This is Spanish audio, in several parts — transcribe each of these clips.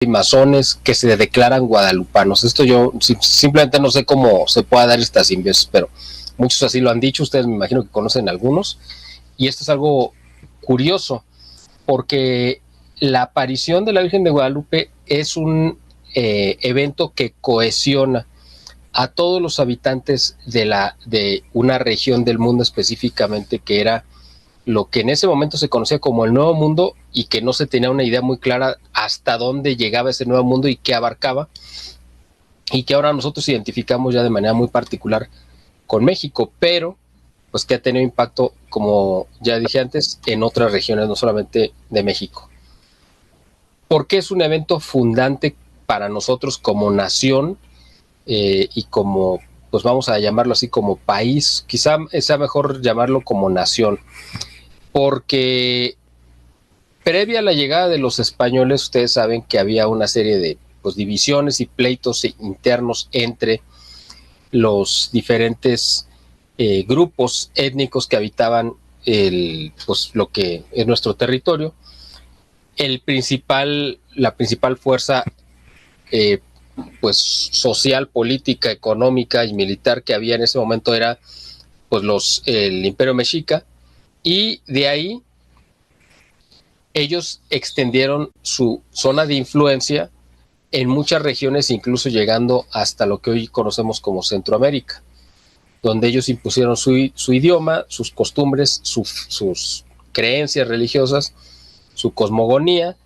y masones que se declaran guadalupanos. Esto yo simplemente no sé cómo se pueda dar esta simbiosis, pero muchos así lo han dicho, ustedes me imagino que conocen algunos, y esto es algo curioso, porque la aparición de la Virgen de Guadalupe es un evento que cohesiona a todos los habitantes de una región del mundo específicamente, que era lo que en ese momento se conocía como el Nuevo Mundo, y que no se tenía una idea muy clara hasta dónde llegaba ese Nuevo Mundo y qué abarcaba, y que ahora nosotros identificamos ya de manera muy particular con México, pero pues que ha tenido impacto, como ya dije antes, en otras regiones, no solamente de México. ¿Por qué es un evento fundante para nosotros como nación y como, pues vamos a llamarlo así, como país? Quizá sea mejor llamarlo como nación, porque previa a la llegada de los españoles, ustedes saben que había una serie de divisiones y pleitos internos entre los diferentes grupos étnicos que habitaban lo que es nuestro territorio. La principal fuerza social, política, económica y militar que había en ese momento era el Imperio Mexica, y de ahí ellos extendieron su zona de influencia en muchas regiones, incluso llegando hasta lo que hoy conocemos como Centroamérica, donde ellos impusieron su idioma, sus costumbres, sus creencias religiosas, su cosmogonía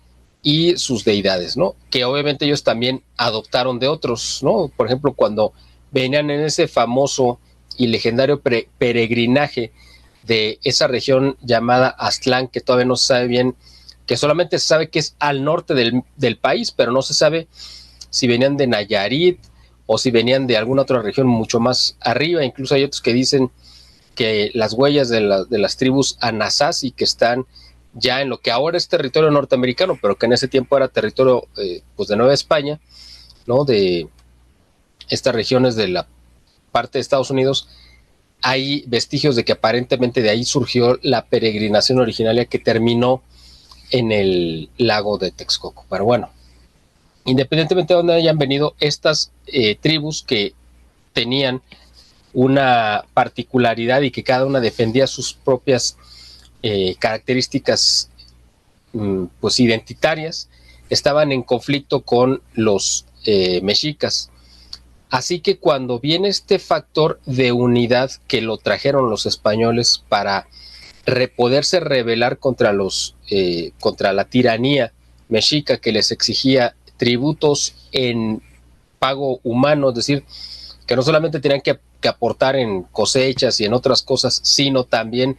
y sus deidades, ¿no? Que obviamente ellos también adoptaron de otros, ¿no? Por ejemplo, cuando venían en ese famoso y legendario peregrinaje de esa región llamada Aztlán, que todavía no se sabe bien, que solamente se sabe que es al norte del país, pero no se sabe si venían de Nayarit o si venían de alguna otra región mucho más arriba. Incluso hay otros que dicen que las huellas de las tribus Anasazi, que están ya en lo que ahora es territorio norteamericano, pero que en ese tiempo era territorio de Nueva España, ¿no? De estas regiones de la parte de Estados Unidos, hay vestigios de que aparentemente de ahí surgió la peregrinación originaria que terminó en el lago de Texcoco. Pero bueno, independientemente de dónde hayan venido estas tribus, que tenían una particularidad y que cada una defendía sus propias características identitarias, estaban en conflicto con los mexicas. Así que cuando viene este factor de unidad que lo trajeron los españoles para poderse rebelar contra la tiranía mexica, que les exigía tributos en pago humano, es decir, que no solamente tenían que aportar en cosechas y en otras cosas, sino también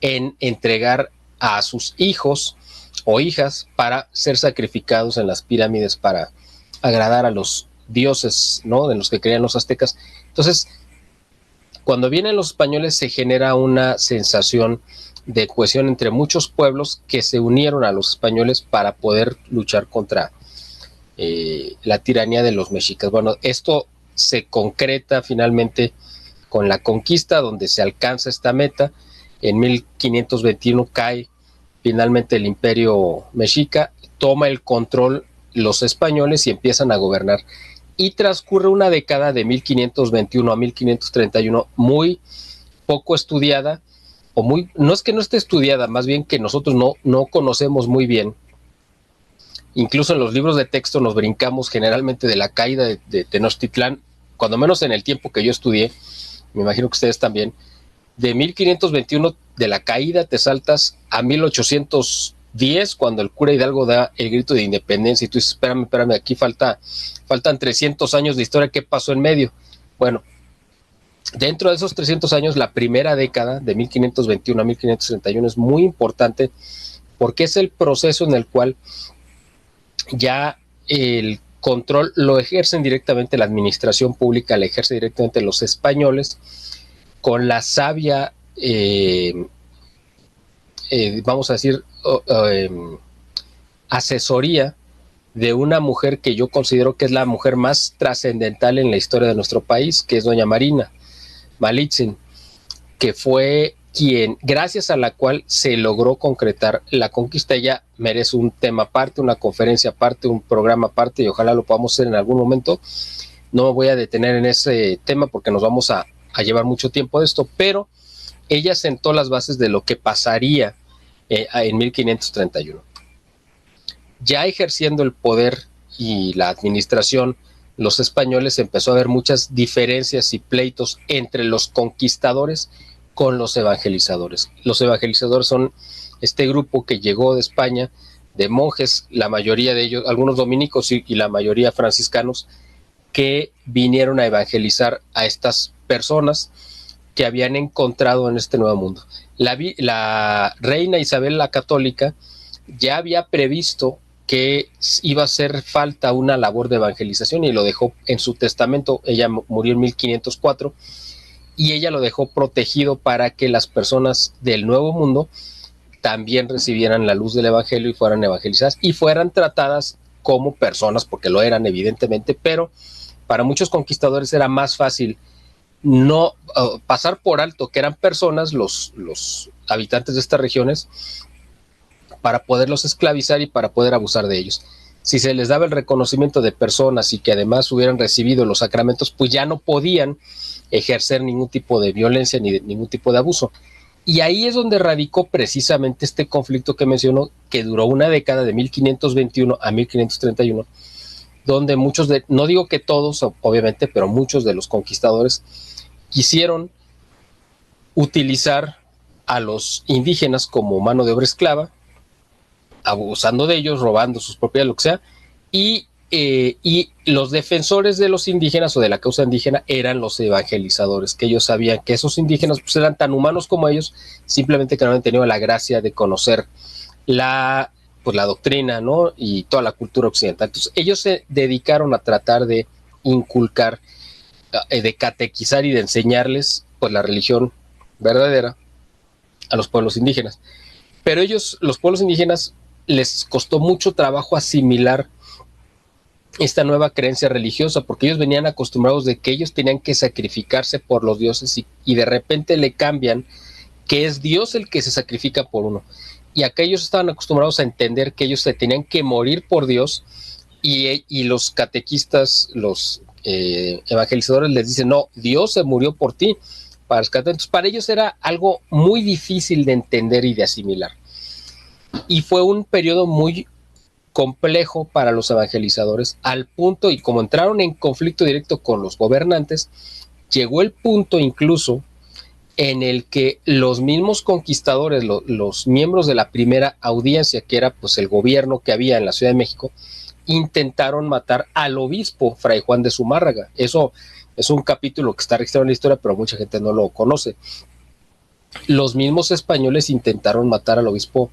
en entregar a sus hijos o hijas para ser sacrificados en las pirámides para agradar a los dioses, ¿no?, de los que creían los aztecas. Entonces, cuando vienen los españoles, se genera una sensación de cohesión entre muchos pueblos que se unieron a los españoles para poder luchar contra la tiranía de los mexicas. Bueno, esto se concreta finalmente con la conquista, donde se alcanza esta meta. En 1521 cae finalmente el imperio mexica, toma el control los españoles y empiezan a gobernar. Y transcurre una década de 1521 a 1531 muy poco estudiada, no es que no esté estudiada, más bien que nosotros no conocemos muy bien. Incluso en los libros de texto nos brincamos generalmente de la caída de Tenochtitlán, cuando menos en el tiempo que yo estudié, me imagino que ustedes también. De 1521, de la caída, te saltas a 1810, cuando el cura Hidalgo da el grito de independencia, y tú dices, espérame, aquí faltan 300 años de historia, ¿qué pasó en medio? Bueno, dentro de esos 300 años, la primera década, de 1521 a 1531, es muy importante, porque es el proceso en el cual ya el control lo ejercen directamente, la administración pública la ejerce directamente los españoles, con la sabia, vamos a decir, asesoría de una mujer que yo considero que es la mujer más trascendental en la historia de nuestro país, que es doña Marina Malitzin, que fue quien, gracias a la cual se logró concretar la conquista. Ella merece un tema aparte, una conferencia aparte, un programa aparte, y ojalá lo podamos hacer en algún momento. No me voy a detener en ese tema porque nos vamos a llevar mucho tiempo de esto, pero ella sentó las bases de lo que pasaría en 1531. Ya ejerciendo el poder y la administración, los españoles empezó a haber muchas diferencias y pleitos entre los conquistadores con los evangelizadores. Los evangelizadores son este grupo que llegó de España, de monjes, la mayoría de ellos, algunos dominicos y la mayoría franciscanos, que vinieron a evangelizar a estas personas que habían encontrado en este nuevo mundo. La reina Isabel la Católica ya había previsto que iba a hacer falta una labor de evangelización y lo dejó en su testamento. Ella murió en 1504 y ella lo dejó protegido para que las personas del Nuevo Mundo también recibieran la luz del evangelio y fueran evangelizadas y fueran tratadas como personas, porque lo eran evidentemente, pero para muchos conquistadores era más fácil no pasar por alto que eran personas los habitantes de estas regiones para poderlos esclavizar y para poder abusar de ellos. Si se les daba el reconocimiento de personas y que además hubieran recibido los sacramentos, pues ya no podían ejercer ningún tipo de violencia ni ningún tipo de abuso. Y ahí es donde radicó precisamente este conflicto que mencionó, que duró una década de 1521 a 1531, donde muchos no digo que todos, obviamente, pero muchos de los conquistadores quisieron utilizar a los indígenas como mano de obra esclava, abusando de ellos, robando sus propiedades, lo que sea, y los defensores de los indígenas o de la causa indígena eran los evangelizadores, que ellos sabían que esos indígenas pues, eran tan humanos como ellos, simplemente que no habían tenido la gracia de conocer la doctrina, ¿no? Y toda la cultura occidental. Entonces ellos se dedicaron a tratar de inculcar, de catequizar y de enseñarles pues la religión verdadera a los pueblos indígenas. Pero ellos, los pueblos indígenas, les costó mucho trabajo asimilar esta nueva creencia religiosa, porque ellos venían acostumbrados de que ellos tenían que sacrificarse por los dioses y de repente le cambian que es Dios el que se sacrifica por uno. Y acá ellos estaban acostumbrados a entender que ellos se tenían que morir por Dios y los catequistas, los evangelizadores les dicen, no, Dios se murió por ti para rescatar. Entonces para ellos era algo muy difícil de entender y de asimilar. Y fue un periodo muy complejo para los evangelizadores, al punto, y como entraron en conflicto directo con los gobernantes, llegó el punto incluso en el que los mismos conquistadores, los miembros de la primera audiencia, que era pues el gobierno que había en la Ciudad de México, intentaron matar al obispo Fray Juan de Zumárraga. Eso es un capítulo que está registrado en la historia, pero mucha gente no lo conoce. Los mismos españoles intentaron matar al obispo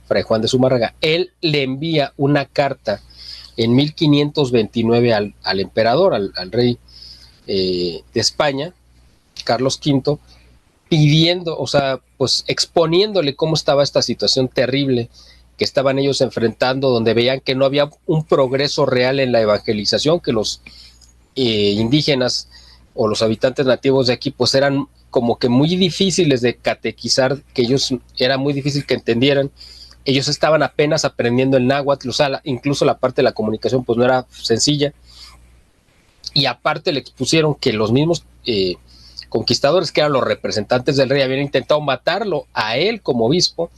Fray Juan de Zumárraga. Él le envía una carta en 1529 al emperador, al rey de España, Carlos V, pidiendo, o sea, pues exponiéndole cómo estaba esta situación terrible que estaban ellos enfrentando, donde veían que no había un progreso real en la evangelización, que los indígenas o los habitantes nativos de aquí pues eran como que muy difíciles de catequizar, que ellos era muy difícil que entendieran. Ellos estaban apenas aprendiendo el náhuatl, o sea, incluso la parte de la comunicación pues no era sencilla. Y aparte le expusieron que los mismos conquistadores, que eran los representantes del rey, habían intentado matarlo a él como obispo,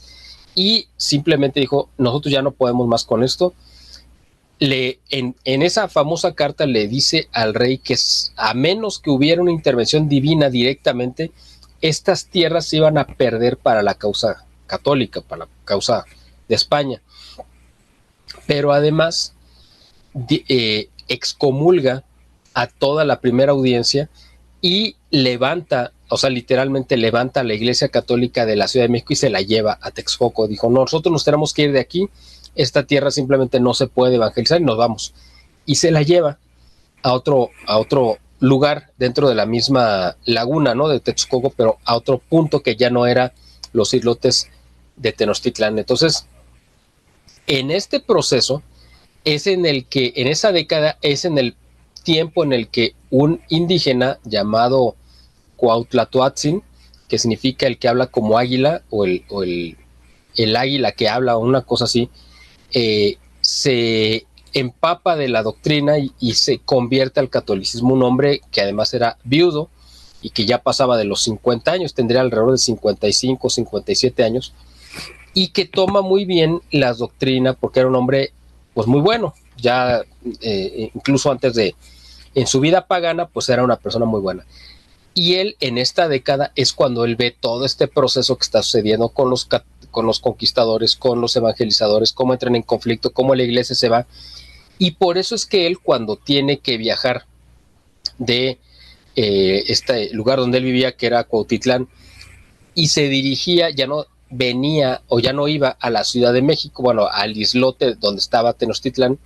y simplemente dijo, nosotros ya no podemos más con esto. En esa famosa carta le dice al rey que a menos que hubiera una intervención divina directamente, estas tierras se iban a perder para la causa católica, para la causa de España. Pero además excomulga a toda la primera audiencia y levanta, o sea, literalmente levanta a la Iglesia Católica de la Ciudad de México y se la lleva a Texcoco. Dijo, nosotros nos tenemos que ir de aquí, esta tierra simplemente no se puede evangelizar y nos vamos. Y se la lleva a otro lugar dentro de la misma laguna, ¿no? De Texcoco, pero a otro punto que ya no era los islotes de Tenochtitlán. Entonces, en este proceso es en el que, en esa década, es en el tiempo en el que un indígena llamado Cuauhtlatoatzin, que significa el que habla como águila, o el águila que habla, o una cosa así, se empapa de la doctrina y se convierte al catolicismo, un hombre que además era viudo y que ya pasaba de los 50 años, tendría alrededor de 55, 57 años, y que toma muy bien las doctrinas porque era un hombre pues muy bueno, ya incluso antes de, en su vida pagana, pues era una persona muy buena. Y él en esta década es cuando él ve todo este proceso que está sucediendo con los conquistadores, con los evangelizadores, cómo entran en conflicto, cómo la iglesia se va. Y por eso es que él, cuando tiene que viajar de este lugar donde él vivía, que era Cuautitlán, y se dirigía, ya no venía o ya no iba a la Ciudad de México, bueno, al islote donde estaba Tenochtitlán,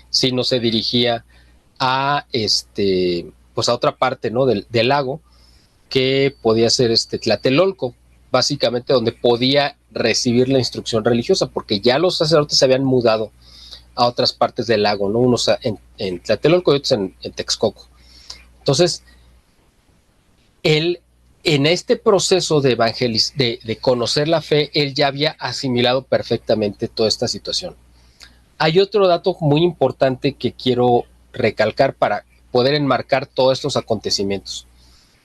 sino se dirigía a pues a otra parte, ¿no? del lago, que podía ser Tlatelolco, básicamente donde podía recibir la instrucción religiosa, porque ya los sacerdotes se habían mudado a otras partes del lago, ¿no? Unos en Tlatelolco y otros en Texcoco. Entonces, él, en este proceso de conocer la fe, él ya había asimilado perfectamente toda esta situación. Hay otro dato muy importante que quiero recalcar para poder enmarcar todos estos acontecimientos.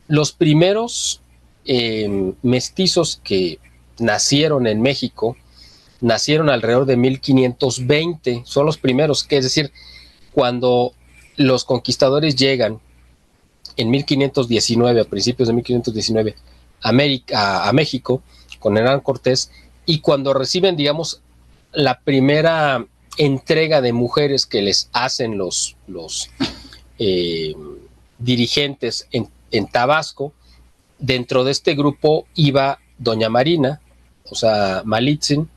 Los primeros mestizos que nacieron en México nacieron alrededor de 1520, son los primeros, que es decir, cuando los conquistadores llegan en 1519, a principios de 1519, a México, con Hernán Cortés, y cuando reciben, digamos, la primera entrega de mujeres que les hacen los dirigentes en Tabasco, dentro de este grupo iba doña Marina, o sea, Malitzin.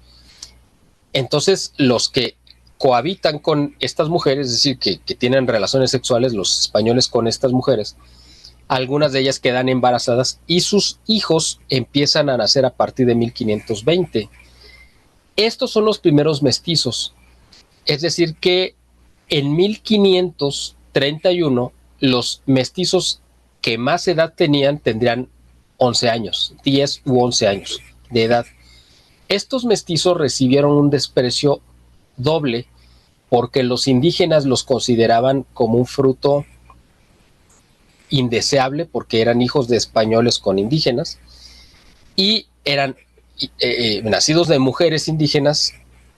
Entonces, los que cohabitan con estas mujeres, es decir, que tienen relaciones sexuales los españoles con estas mujeres, algunas de ellas quedan embarazadas y sus hijos empiezan a nacer a partir de 1520. Estos son los primeros mestizos, es decir, que en 1531 los mestizos que más edad tenían tendrían 11 años, 10 u 11 años de edad. Estos mestizos recibieron un desprecio doble porque los indígenas los consideraban como un fruto indeseable porque eran hijos de españoles con indígenas y eran nacidos de mujeres indígenas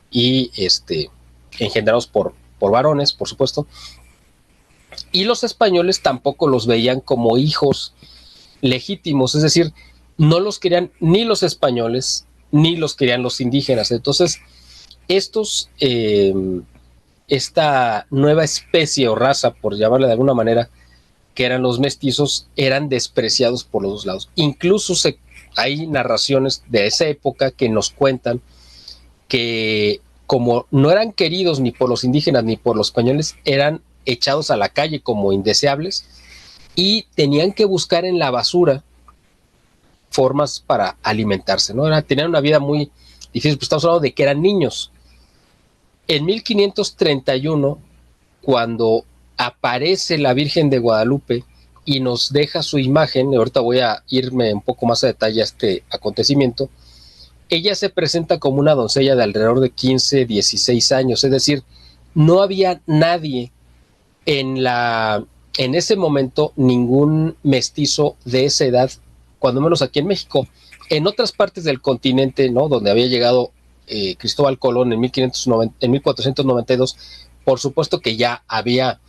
y engendrados por varones, por supuesto, y los españoles tampoco los veían como hijos legítimos, es decir, no los querían ni los españoles ni los querían los indígenas. Entonces, esta nueva especie o raza, por llamarla de alguna manera, que eran los mestizos, eran despreciados por los dos lados. Incluso hay narraciones de esa época que nos cuentan que como no eran queridos ni por los indígenas ni por los españoles, eran echados a la calle como indeseables y tenían que buscar en la basura formas para alimentarse, ¿no? Tenían una vida muy difícil, pues estamos hablando de que eran niños. En 1531, cuando aparece la Virgen de Guadalupe y nos deja su imagen, y ahorita voy a irme un poco más a detalle a este acontecimiento, ella se presenta como una doncella de alrededor de 15, 16 años, es decir, no había nadie en ese momento, ningún mestizo de esa edad, cuando menos aquí en México. En otras partes del continente, ¿no?, donde había llegado Cristóbal Colón en 1492, por supuesto que ya había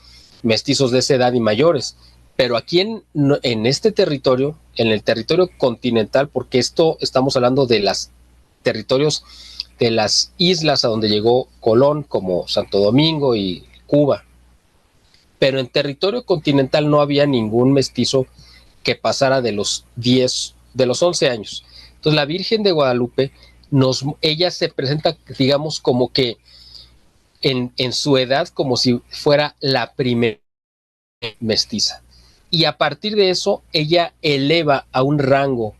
mestizos de esa edad y mayores, pero aquí en este territorio, en el territorio continental, porque estamos hablando de los territorios de las islas a donde llegó Colón, como Santo Domingo y Cuba, pero en territorio continental no había ningún mestizo que pasara de los 11 años. Entonces la Virgen de Guadalupe, ella se presenta, digamos, como que en su edad, como si fuera la primera mestiza. Y a partir de eso, ella eleva a un rango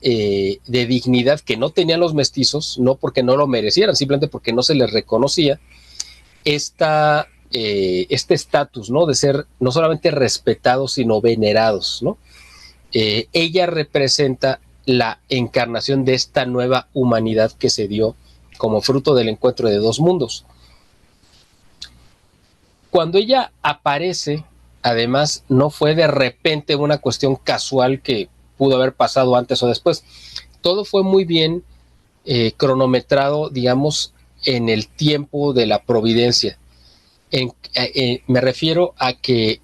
de dignidad que no tenían los mestizos, no porque no lo merecieran, simplemente porque no se les reconocía este estatus, ¿no?, de ser no solamente respetados, sino venerados, ¿no? Ella representa la encarnación de esta nueva humanidad que se dio como fruto del encuentro de dos mundos. Cuando ella aparece, además, no fue de repente una cuestión casual que pudo haber pasado antes o después. Todo fue muy bien cronometrado, digamos, en el tiempo de la providencia. Me refiero a que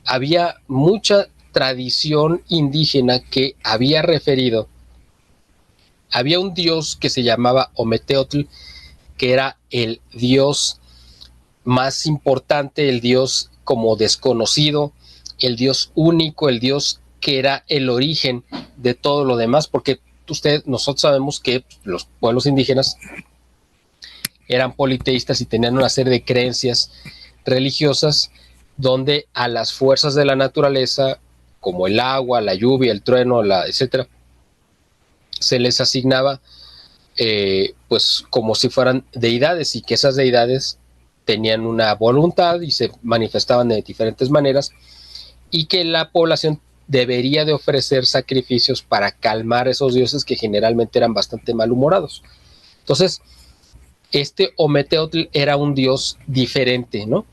había mucha tradición indígena que había referido. Había un dios que se llamaba Ometeotl, que era el dios más importante, el dios como desconocido, el dios único, el dios que era el origen de todo lo demás, porque nosotros sabemos que los pueblos indígenas eran politeístas y tenían una serie de creencias religiosas donde a las fuerzas de la naturaleza, como el agua, la lluvia, el trueno, etcétera, se les asignaba pues como si fueran deidades, y que esas deidades tenían una voluntad y se manifestaban de diferentes maneras, y que la población debería de ofrecer sacrificios para calmar esos dioses que generalmente eran bastante malhumorados. Entonces, este Ometeotl era un dios diferente, ¿no?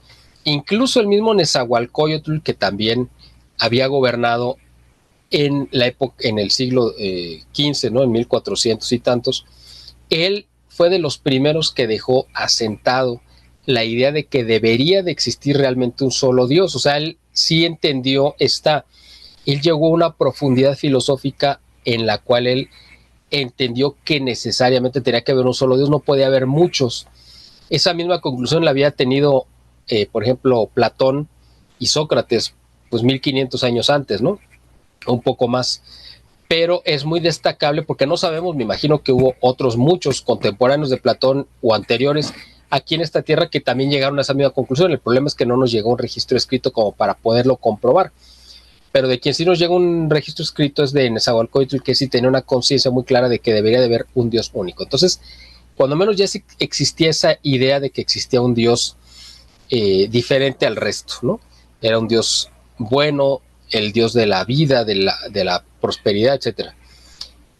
Incluso el mismo Nezahualcóyotl, que también había gobernado en la época, en el siglo XV, ¿no? En 1400 y tantos, él fue de los primeros que dejó asentado la idea de que debería de existir realmente un solo Dios. O sea, él sí entendió él llegó a una profundidad filosófica en la cual él entendió que necesariamente tenía que haber un solo Dios, no podía haber muchos. Esa misma conclusión la había tenido, por ejemplo, Platón y Sócrates, pues 1500 años antes, ¿no? Un poco más. Pero es muy destacable porque no sabemos, me imagino que hubo otros muchos contemporáneos de Platón o anteriores aquí en esta tierra que también llegaron a esa misma conclusión. El problema es que no nos llegó un registro escrito como para poderlo comprobar. Pero de quien sí nos llega un registro escrito es de Nezahualcóyotl, que sí tenía una conciencia muy clara de que debería de haber un Dios único. Entonces, cuando menos ya existía esa idea de que existía un Dios diferente al resto, ¿no? Era un Dios bueno, el Dios de la vida, de la prosperidad, etc.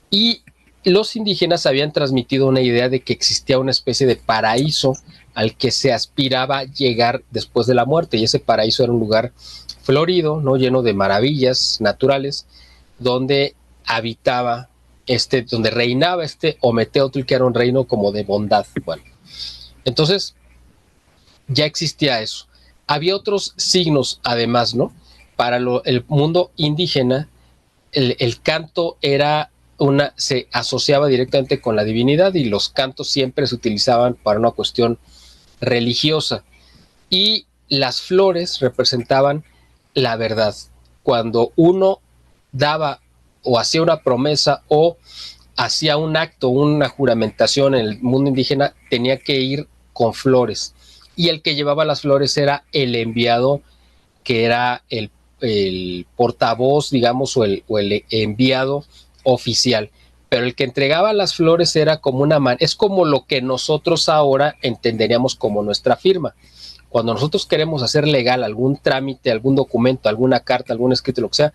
Y los indígenas habían transmitido una idea de que existía una especie de paraíso al que se aspiraba llegar después de la muerte, y ese paraíso era un lugar florido, ¿no? Lleno de maravillas naturales, donde habitaba donde reinaba Ometeotl, que era un reino como de bondad. Bueno, entonces ya existía eso. Había otros signos, además, ¿no? Para el mundo indígena, el canto se asociaba directamente con la divinidad, y los cantos siempre se utilizaban para una cuestión religiosa. Y las flores representaban la verdad. Cuando uno daba o hacía una promesa o hacía un acto, una juramentación en el mundo indígena, tenía que ir con flores. Y el que llevaba las flores era el enviado, que era el portavoz, digamos, o el enviado oficial. Pero el que entregaba las flores era como es como lo que nosotros ahora entenderíamos como nuestra firma. Cuando nosotros queremos hacer legal algún trámite, algún documento, alguna carta, algún escrito, lo que sea,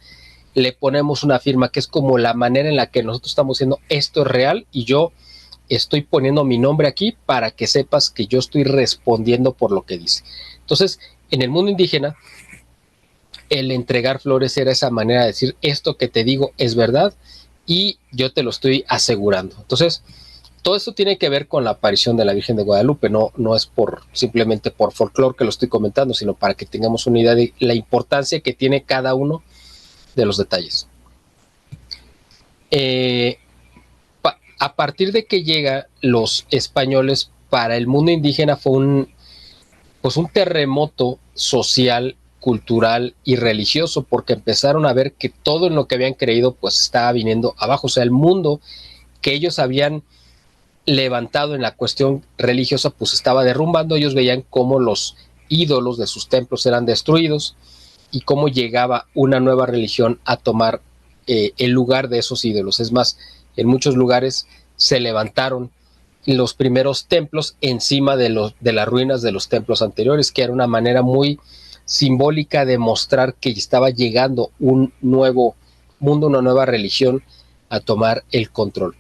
le ponemos una firma, que es como la manera en la que nosotros estamos diciendo esto es real y yo estoy poniendo mi nombre aquí para que sepas que yo estoy respondiendo por lo que dice. Entonces, en el mundo indígena, el entregar flores era esa manera de decir esto que te digo es verdad y yo te lo estoy asegurando. Entonces, todo esto tiene que ver con la aparición de la Virgen de Guadalupe, no es simplemente por folclore que lo estoy comentando, sino para que tengamos una idea de la importancia que tiene cada uno de los detalles. A partir de que llegan los españoles, para el mundo indígena fue un terremoto social, cultural y religioso, porque empezaron a ver que todo en lo que habían creído pues estaba viniendo abajo. O sea, el mundo que ellos habían levantado en la cuestión religiosa pues estaba derrumbando. Ellos veían cómo los ídolos de sus templos eran destruidos y cómo llegaba una nueva religión a tomar el lugar de esos ídolos. Es más, en muchos lugares se levantaron los primeros templos encima de las ruinas de los templos anteriores, que era una manera muy simbólica de mostrar que estaba llegando un nuevo mundo, una nueva religión a tomar el control.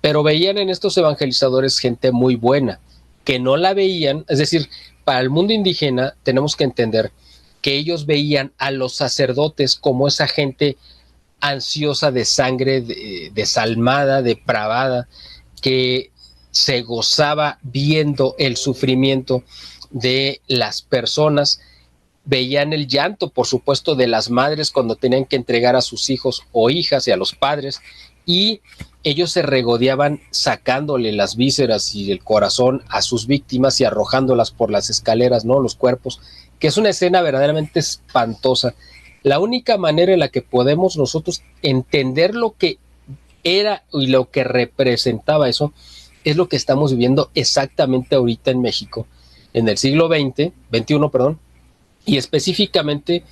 pero veían en estos evangelizadores gente muy buena, que no la veían, es decir, para el mundo indígena tenemos que entender que ellos veían a los sacerdotes como esa gente ansiosa de sangre, desalmada, depravada, que se gozaba viendo el sufrimiento de las personas. Veían el llanto, por supuesto, de las madres cuando tenían que entregar a sus hijos o hijas y a los padres, y ellos se regodeaban sacándole las vísceras y el corazón a sus víctimas y arrojándolas por las escaleras, ¿no? Los cuerpos, que es una escena verdaderamente espantosa. La única manera en la que podemos nosotros entender lo que era y lo que representaba eso es lo que estamos viviendo exactamente ahorita en México, en el siglo XX, XXI, perdón, y específicamente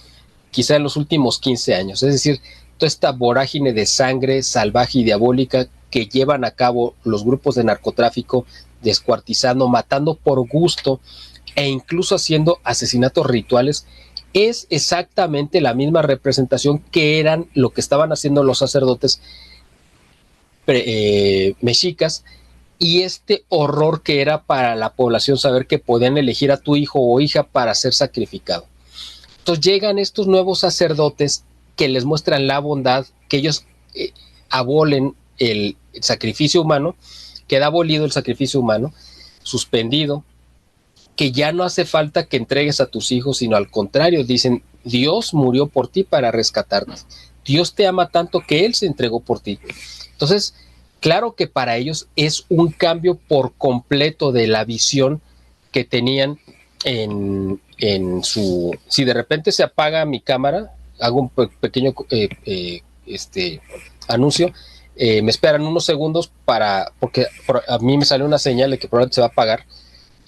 quizá en los últimos 15 años. Es decir, toda esta vorágine de sangre salvaje y diabólica que llevan a cabo los grupos de narcotráfico, descuartizando, matando por gusto e incluso haciendo asesinatos rituales, es exactamente la misma representación que eran lo que estaban haciendo los sacerdotes mexicas, y este horror que era para la población saber que podían elegir a tu hijo o hija para ser sacrificado. Entonces llegan estos nuevos sacerdotes que les muestran la bondad, que ellos abolen el sacrificio humano, queda abolido el sacrificio humano, suspendido, que ya no hace falta que entregues a tus hijos, sino al contrario, dicen, Dios murió por ti para rescatarte. Dios te ama tanto que Él se entregó por ti. Entonces, claro que para ellos es un cambio por completo de la visión que tenían en su... Si de repente se apaga mi cámara, hago un pequeño anuncio, me esperan unos segundos porque a mí me salió una señal de que probablemente se va a apagar,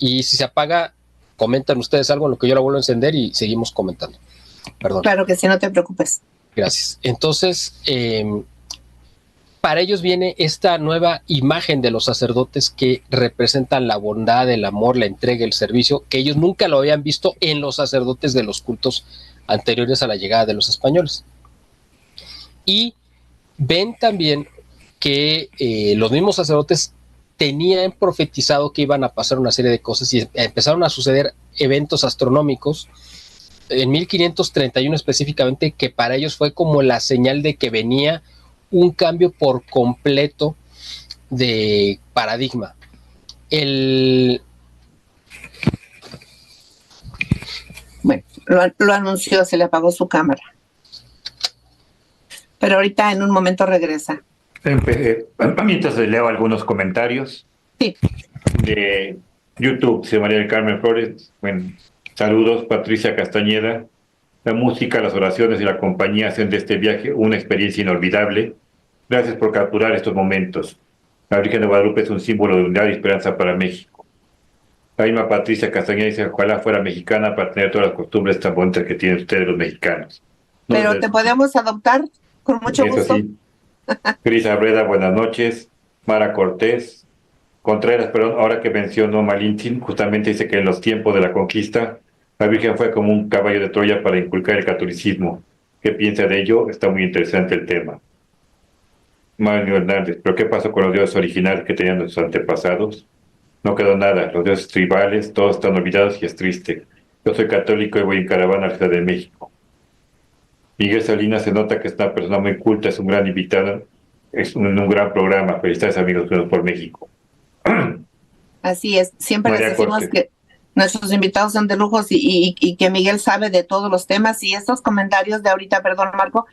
y si se apaga, comentan ustedes algo en lo que yo la vuelvo a encender y seguimos comentando. Perdón. Claro que sí, no te preocupes. Gracias. Entonces, para ellos viene esta nueva imagen de los sacerdotes que representan la bondad, el amor, la entrega, el servicio, que ellos nunca lo habían visto en los sacerdotes de los cultos anteriores a la llegada de los españoles. Y ven también que los mismos sacerdotes tenían profetizado que iban a pasar una serie de cosas y empezaron a suceder eventos astronómicos en 1531 específicamente, que para ellos fue como la señal de que venía un cambio por completo de paradigma. Bueno, lo anunció, se le apagó su cámara. Pero ahorita en un momento regresa. Mientras leo algunos comentarios. Sí. De YouTube, dice María del Carmen Flores. Bueno, saludos, Patricia Castañeda. La música, las oraciones y la compañía hacen de este viaje una experiencia inolvidable. Gracias por capturar estos momentos. La Virgen de Guadalupe es un símbolo de unidad y esperanza para México. La misma Patricia Castañeda dice, ojalá fuera mexicana para tener todas las costumbres tan bonitas que tienen ustedes los mexicanos. Pero te podemos adoptar con mucho gusto. Sí. Cris Abreda, buenas noches. Mara Cortés. Contreras, perdón, ahora que mencionó Malintzin, justamente dice que en los tiempos de la conquista, la Virgen fue como un caballo de Troya para inculcar el catolicismo. ¿Qué piensa de ello? Está muy interesante el tema. Mario Hernández, ¿pero qué pasó con los dioses originales que tenían nuestros antepasados? No quedó nada, los dioses tribales, todos están olvidados y es triste. Yo soy católico y voy en caravana a la Ciudad de México. Miguel Salinas, se nota que es una persona muy culta, es un gran invitado, es un gran programa. Felicidades, amigos por México. Así es, siempre les decimos que nuestros invitados son de lujos y que Miguel sabe de todos los temas, y estos comentarios de ahorita, perdón Marco,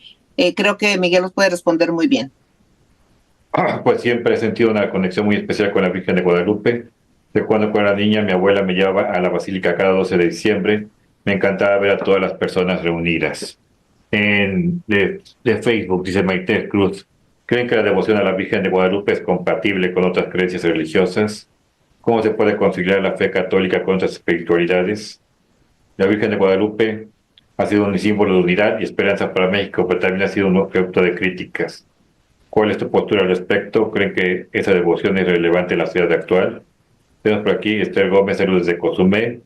creo que Miguel los puede responder muy bien. Pues siempre he sentido una conexión muy especial con la Virgen de Guadalupe. De cuando era niña, mi abuela me llevaba a la Basílica cada 12 de diciembre. Me encantaba ver a todas las personas reunidas. De Facebook, dice Maite Cruz, ¿creen que la devoción a la Virgen de Guadalupe es compatible con otras creencias religiosas? ¿Cómo se puede conciliar la fe católica con otras espiritualidades? La Virgen de Guadalupe ha sido un símbolo de unidad y esperanza para México, pero también ha sido un objeto de críticas. ¿Cuál es tu postura al respecto? ¿Creen que esa devoción es relevante en la sociedad actual? Tenemos por aquí Esther Gómez, saludos desde Cozumel.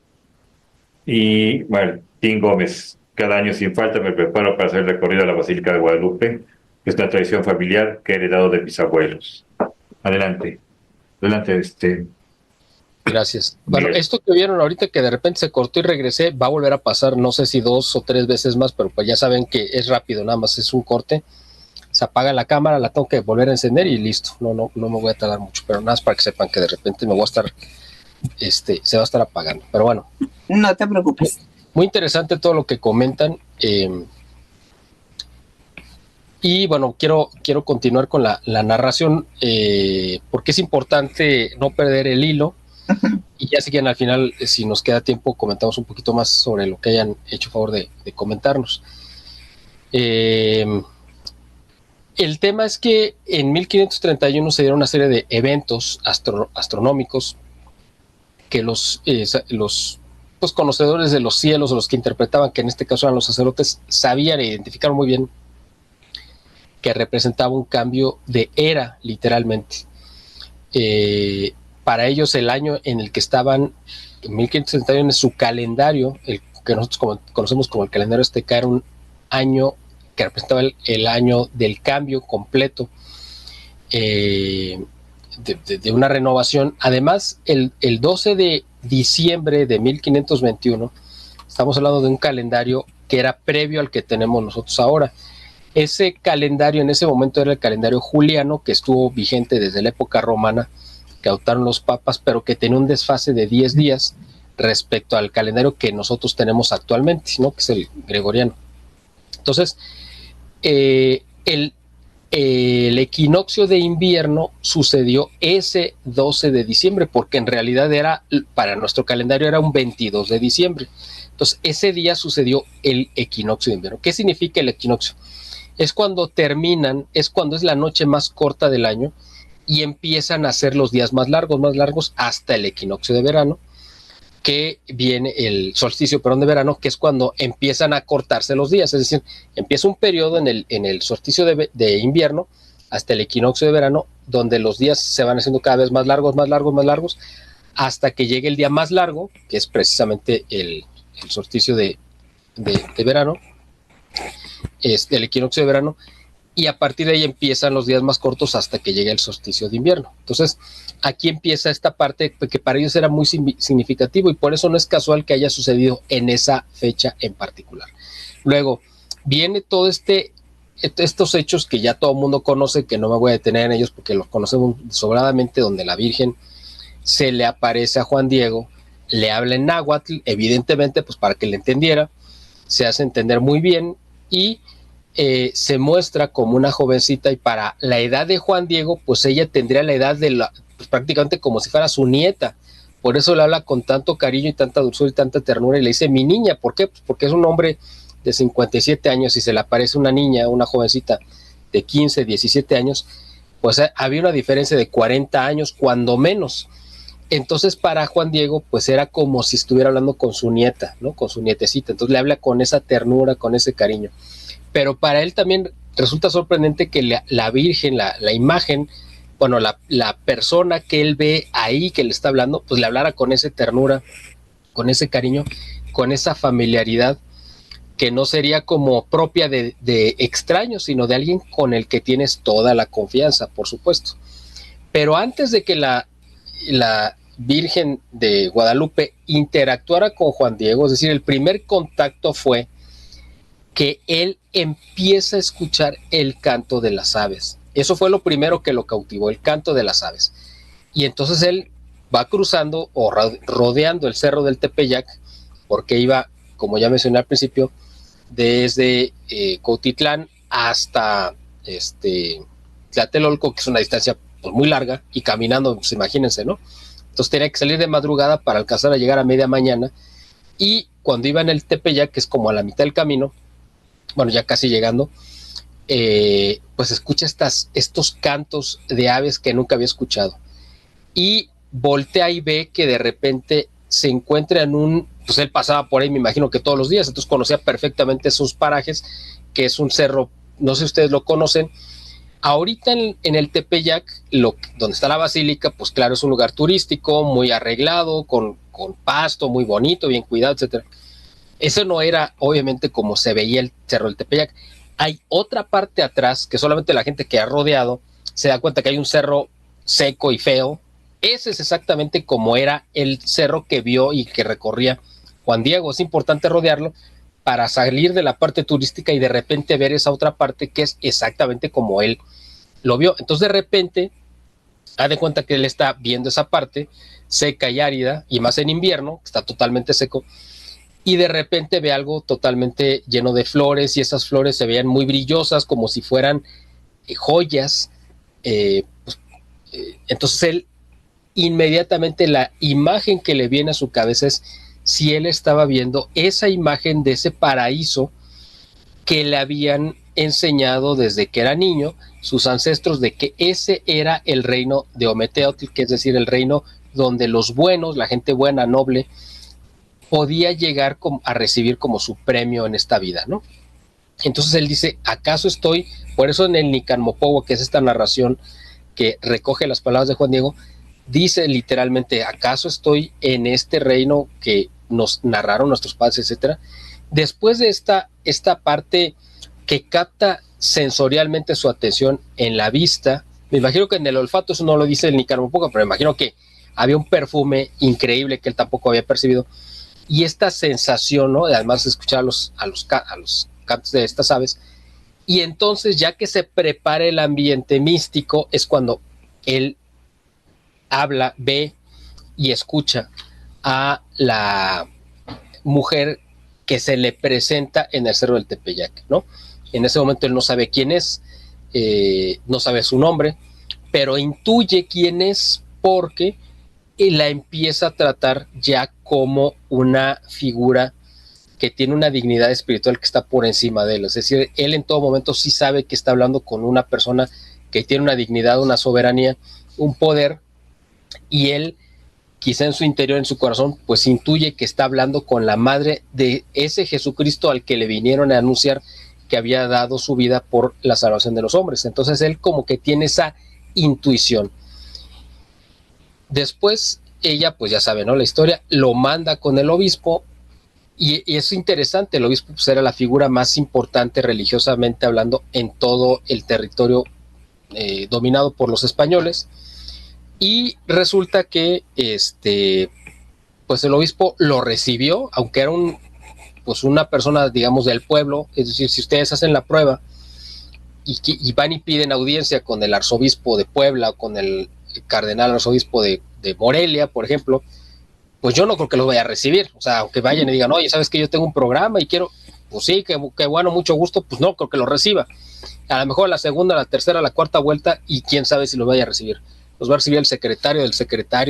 Y Martín Gómez, cada año sin falta me preparo para hacer el recorrido a la Basílica de Guadalupe. Es una tradición familiar que he heredado de mis abuelos. Adelante, Gracias. Bueno, esto que vieron ahorita que de repente se cortó y regresé, va a volver a pasar, no sé si 2 o 3 veces más, pero pues ya saben que es rápido, nada más es un corte, se apaga la cámara, la tengo que volver a encender y listo, no me voy a tardar mucho, pero nada más para que sepan que de repente me voy a estar, se va a estar apagando, pero bueno. No te preocupes. Muy interesante todo lo que comentan, y bueno, quiero continuar con la narración, porque es importante no perder el hilo. Y ya si quieren al final, si nos queda tiempo, comentamos un poquito más sobre lo que hayan hecho favor de comentarnos. El tema es que en 1531 se dieron una serie de eventos astronómicos que los pues, conocedores de los cielos, o los que interpretaban, que en este caso eran los sacerdotes, sabían e identificaron muy bien que representaba un cambio de era, literalmente. Para ellos el año en el que estaban, en 1531, en su calendario, el que nosotros conocemos como el calendario azteca, era un año que representaba el año del cambio completo, de una renovación. Además, el 12 de diciembre de 1521, estamos hablando de un calendario que era previo al que tenemos nosotros ahora. Ese calendario en ese momento era el calendario juliano, que estuvo vigente desde la época romana, que adoptaron los papas, pero que tenía un desfase de 10 días respecto al calendario que nosotros tenemos actualmente, ¿no? Que es el gregoriano. Entonces, el equinoccio de invierno sucedió ese 12 de diciembre, porque en realidad para nuestro calendario era un 22 de diciembre. Entonces, ese día sucedió el equinoccio de invierno. ¿Qué significa el equinoccio? Es cuando es la noche más corta del año, y empiezan a ser los días más largos hasta el equinoccio de verano, que viene el solsticio, de verano, que es cuando empiezan a cortarse los días. Es decir, empieza un periodo en el solsticio de invierno hasta el equinoccio de verano, donde los días se van haciendo cada vez más largos, hasta que llegue el día más largo, que es precisamente el solsticio de verano, el equinoccio de verano, y a partir de ahí empiezan los días más cortos hasta que llegue el solsticio de invierno. Entonces, aquí empieza esta parte que para ellos era muy significativo, y por eso no es casual que haya sucedido en esa fecha en particular. Luego, viene todo estos hechos que ya todo el mundo conoce, que no me voy a detener en ellos porque los conocemos sobradamente, donde la Virgen se le aparece a Juan Diego, le habla en náhuatl, evidentemente, pues para que le entendiera, se hace entender muy bien, y se muestra como una jovencita, y para la edad de Juan Diego, pues ella tendría la edad pues prácticamente como si fuera su nieta. Por eso le habla con tanto cariño y tanta dulzura y tanta ternura, y le dice mi niña. ¿Por qué? Pues porque es un hombre de 57 años y se le aparece una niña, una jovencita de 15, 17 años, pues había una diferencia de 40 años, cuando menos. Entonces para Juan Diego, pues era como si estuviera hablando con su nieta, ¿no? Con su nietecita. Entonces le habla con esa ternura, con ese cariño. Pero para él también resulta sorprendente que la Virgen, la imagen, bueno, la persona que él ve ahí, que le está hablando, pues le hablara con esa ternura, con ese cariño, con esa familiaridad, que no sería como propia de extraños, sino de alguien con el que tienes toda la confianza, por supuesto. Pero antes de que la Virgen de Guadalupe interactuara con Juan Diego, es decir, el primer contacto fue que él empieza a escuchar el canto de las aves. Eso fue lo primero que lo cautivó, el canto de las aves. Y entonces él va cruzando o rodeando el cerro del Tepeyac, porque iba, como ya mencioné al principio, desde Cuautitlán hasta Tlatelolco, que es una distancia pues, muy larga, y caminando, pues imagínense, ¿no? Entonces tenía que salir de madrugada para alcanzar a llegar a media mañana, y cuando iba en el Tepeyac, que es como a la mitad del camino, bueno, ya casi llegando, pues escucha estos cantos de aves que nunca había escuchado, y voltea y ve que de repente se encuentra pues él pasaba por ahí, me imagino que todos los días, entonces conocía perfectamente esos parajes, que es un cerro, no sé si ustedes lo conocen. Ahorita en el Tepeyac, donde está la basílica, pues claro, es un lugar turístico, muy arreglado, con pasto, muy bonito, bien cuidado, etcétera. Eso no era, obviamente, como se veía el cerro del Tepeyac. Hay otra parte atrás, que solamente la gente que ha rodeado se da cuenta que hay un cerro seco y feo. Ese es exactamente como era el cerro que vio y que recorría Juan Diego. Es importante rodearlo para salir de la parte turística y de repente ver esa otra parte que es exactamente como él lo vio. Entonces de repente, haz de cuenta que él está viendo esa parte seca y árida, y más en invierno, está totalmente seco, y de repente ve algo totalmente lleno de flores, y esas flores se veían muy brillosas, como si fueran joyas. Entonces él inmediatamente, la imagen que le viene a su cabeza es si él estaba viendo esa imagen de ese paraíso que le habían enseñado desde que era niño sus ancestros, de que ese era el reino de Ometeotl, que es decir, el reino donde los buenos, la gente buena, noble, podía llegar a recibir como su premio en esta vida, ¿no? Entonces él dice, ¿acaso estoy? Por eso en el Nicanmopohuo, que es esta narración que recoge las palabras de Juan Diego, dice literalmente, ¿acaso estoy en este reino que nos narraron nuestros padres, etcétera? Después de esta parte que capta sensorialmente su atención en la vista, me imagino que en el olfato eso no lo dice el Nicanmopohuo, pero me imagino que había un perfume increíble que él tampoco había percibido, y esta sensación, ¿no? Además de escuchar a los cantos de estas aves, y entonces ya que se prepara el ambiente místico, es cuando él habla, ve y escucha a la mujer que se le presenta en el Cerro del Tepeyac, ¿no? En ese momento él no sabe quién es, no sabe su nombre, pero intuye quién es porque la empieza a tratar ya como una figura que tiene una dignidad espiritual que está por encima de él. Es decir, él en todo momento sí sabe que está hablando con una persona que tiene una dignidad, una soberanía, un poder, y él quizá en su interior, en su corazón, pues intuye que está hablando con la madre de ese Jesucristo al que le vinieron a anunciar que había dado su vida por la salvación de los hombres. Entonces él como que tiene esa intuición. Después ella, pues ya sabe, ¿no? La historia, lo manda con el obispo, y es interesante, el obispo pues era la figura más importante religiosamente hablando en todo el territorio dominado por los españoles, y resulta que pues el obispo lo recibió, aunque era pues una persona, digamos, del pueblo. Es decir, si ustedes hacen la prueba y van y piden audiencia con el arzobispo de Puebla o con el cardenal arzobispo de Morelia, por ejemplo, pues yo no creo que los vaya a recibir. O sea, aunque vayan y digan, oye, ¿sabes que yo tengo un programa y quiero? Pues sí, que bueno, mucho gusto, pues no creo que lo reciba. A lo mejor la segunda, la tercera, la cuarta vuelta, y quién sabe si los vaya a recibir. Los va a recibir el secretario,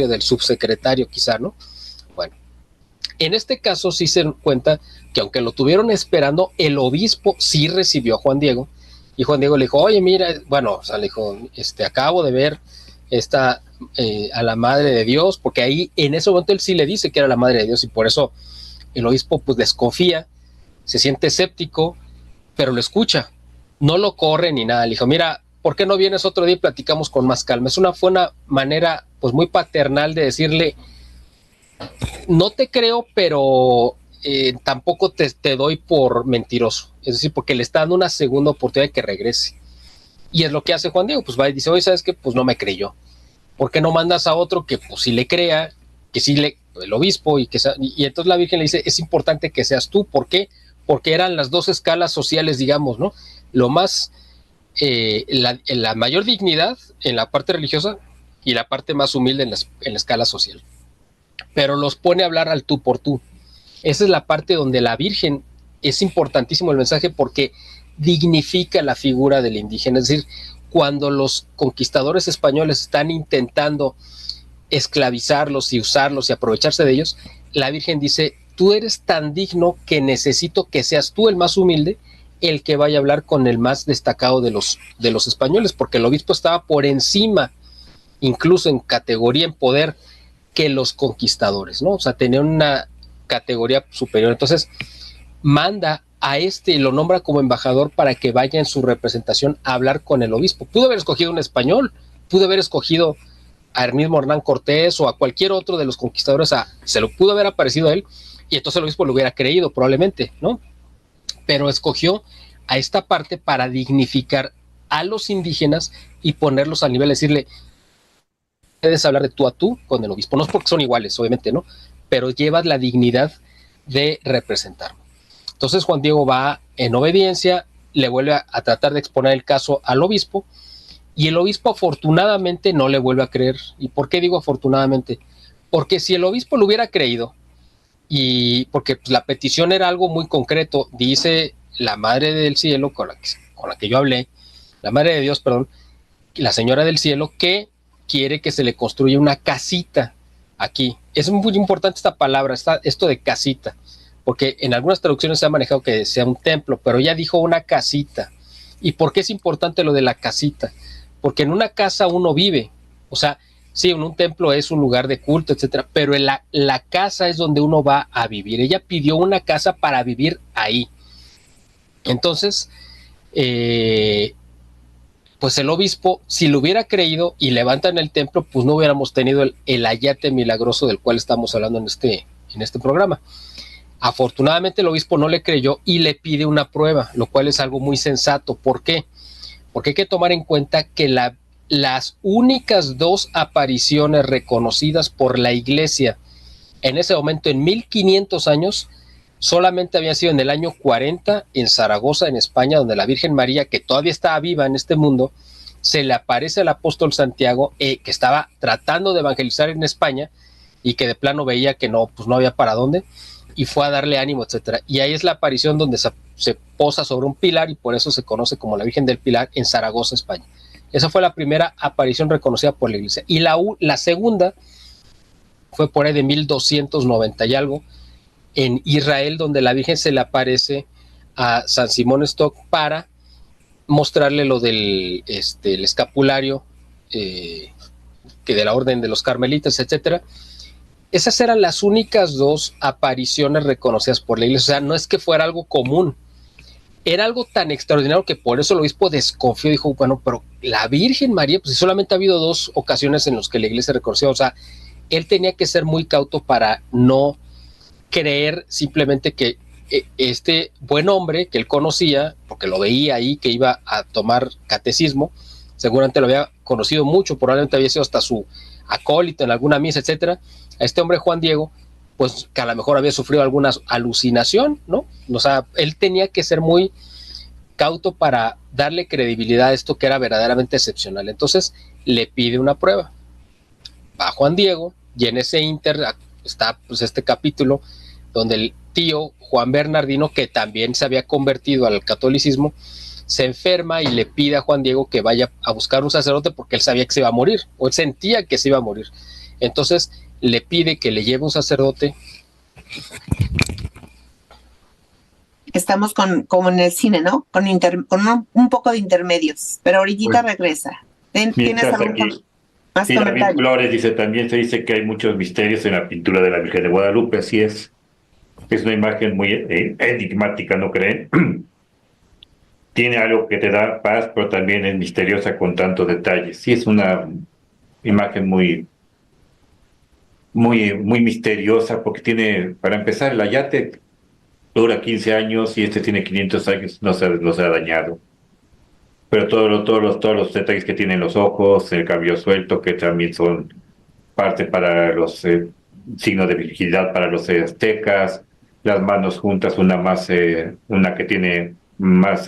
del subsecretario, quizá, ¿no? Bueno, en este caso sí se dan cuenta que aunque lo tuvieron esperando, el obispo sí recibió a Juan Diego, y Juan Diego le dijo, oye, mira, bueno, o sea, le dijo, acabo de ver a la Madre de Dios, porque ahí en ese momento él sí le dice que era la Madre de Dios, y por eso el obispo pues desconfía, se siente escéptico, pero lo escucha, no lo corre ni nada. Le dijo, mira, ¿por qué no vienes otro día y platicamos con más calma? Fue una manera pues muy paternal de decirle, no te creo, pero tampoco te doy por mentiroso. Es decir, porque le está dando una segunda oportunidad de que regrese. Y es lo que hace Juan Diego, pues va y dice, oye, ¿sabes qué? Pues no me creyó. ¿Por qué no mandas a otro que pues sí le crea, que sí el obispo, y entonces la Virgen le dice, es importante que seas tú? ¿Por qué? Porque eran las dos escalas sociales, digamos, ¿no? Lo más, la mayor dignidad en la parte religiosa y la parte más humilde en la escala social. Pero los pone a hablar al tú por tú. Esa es la parte donde la Virgen, es importantísimo el mensaje porque dignifica la figura del indígena. Es decir, cuando los conquistadores españoles están intentando esclavizarlos y usarlos y aprovecharse de ellos, la Virgen dice, tú eres tan digno que necesito que seas tú el más humilde, el que vaya a hablar con el más destacado de los españoles, porque el obispo estaba por encima, incluso en categoría, en poder, que los conquistadores, ¿no? O sea, tenía una categoría superior. Entonces, manda a y lo nombra como embajador para que vaya en su representación a hablar con el obispo. Pudo haber escogido un español, pudo haber escogido a mismo Hernán Cortés o a cualquier otro de los conquistadores, se lo pudo haber aparecido a él, y entonces el obispo lo hubiera creído probablemente, ¿no? Pero escogió a esta parte para dignificar a los indígenas y ponerlos al nivel, decirle, puedes hablar de tú a tú con el obispo, no es porque son iguales, obviamente, ¿no? Pero llevas la dignidad de representarlo. Entonces Juan Diego va en obediencia, le vuelve a tratar de exponer el caso al obispo, y el obispo afortunadamente no le vuelve a creer. ¿Y por qué digo afortunadamente? Porque si el obispo lo hubiera creído, y porque pues, la petición era algo muy concreto, dice la Madre del Cielo, con la que yo hablé, la Madre de Dios, perdón, la Señora del Cielo, que quiere que se le construya una casita aquí. Es muy importante esta palabra, esto de casita, porque en algunas traducciones se ha manejado que sea un templo, pero ella dijo una casita. ¿Y por qué es importante lo de la casita? Porque en una casa uno vive, o sea, sí, en un templo es un lugar de culto, etcétera, pero en la casa es donde uno va a vivir. Ella pidió una casa para vivir ahí. Entonces, pues el obispo, si lo hubiera creído y levantan el templo, pues no hubiéramos tenido el ayate milagroso del cual estamos hablando en este programa. Afortunadamente el obispo no le creyó y le pide una prueba, lo cual es algo muy sensato. ¿Por qué? Porque hay que tomar en cuenta que las únicas 2 apariciones reconocidas por la Iglesia en ese momento, en 1500 años, solamente había sido en el año 40 en Zaragoza, en España, donde la Virgen María, que todavía estaba viva en este mundo, se le aparece al apóstol Santiago, que estaba tratando de evangelizar en España y que de plano veía que no, pues no había para dónde, y fue a darle ánimo, etcétera. Y ahí es la aparición donde se posa sobre un pilar y por eso se conoce como la Virgen del Pilar en Zaragoza, España. Esa fue la primera aparición reconocida por la Iglesia. Y la segunda fue por ahí de 1290 y algo, en Israel, donde la Virgen se le aparece a San Simón Stock para mostrarle lo del el escapulario, que de la orden de los carmelitas, etcétera. Esas eran las únicas 2 apariciones reconocidas por la Iglesia. O sea, no es que fuera algo común, era algo tan extraordinario que por eso el obispo desconfió, dijo, bueno, pero la Virgen María, pues solamente ha habido 2 ocasiones en las que la Iglesia reconoció, o sea, él tenía que ser muy cauto para no creer simplemente que este buen hombre que él conocía, porque lo veía ahí que iba a tomar catecismo, seguramente lo había conocido mucho, probablemente había sido hasta su acólito en alguna misa, etcétera. A este hombre Juan Diego, pues que a lo mejor había sufrido alguna alucinación, ¿no? O sea, él tenía que ser muy cauto para darle credibilidad a esto que era verdaderamente excepcional. Entonces le pide una prueba. Va Juan Diego y en ese inter está pues este capítulo donde el tío Juan Bernardino, que también se había convertido al catolicismo, se enferma y le pide a Juan Diego que vaya a buscar un sacerdote porque él sabía que se iba a morir, o él sentía que se iba a morir. Entonces le pide que le lleve un sacerdote. Estamos como en el cine, ¿no? Con un poco de intermedios, pero ahorita regresa. ¿Tienes algún más comentario? David Flores dice, también se dice que hay muchos misterios en la pintura de la Virgen de Guadalupe, así es. Es una imagen muy enigmática, ¿no creen? Tiene algo que te da paz, pero también es misteriosa con tantos detalles. Sí, es una imagen muy misteriosa, porque tiene, para empezar, el ayate dura 15 años y este tiene 500 años, no se ha dañado. Pero todos los detalles que tienen los ojos, el cabello suelto, que también son parte para los signos de virginidad para los aztecas, las manos juntas, una que tiene más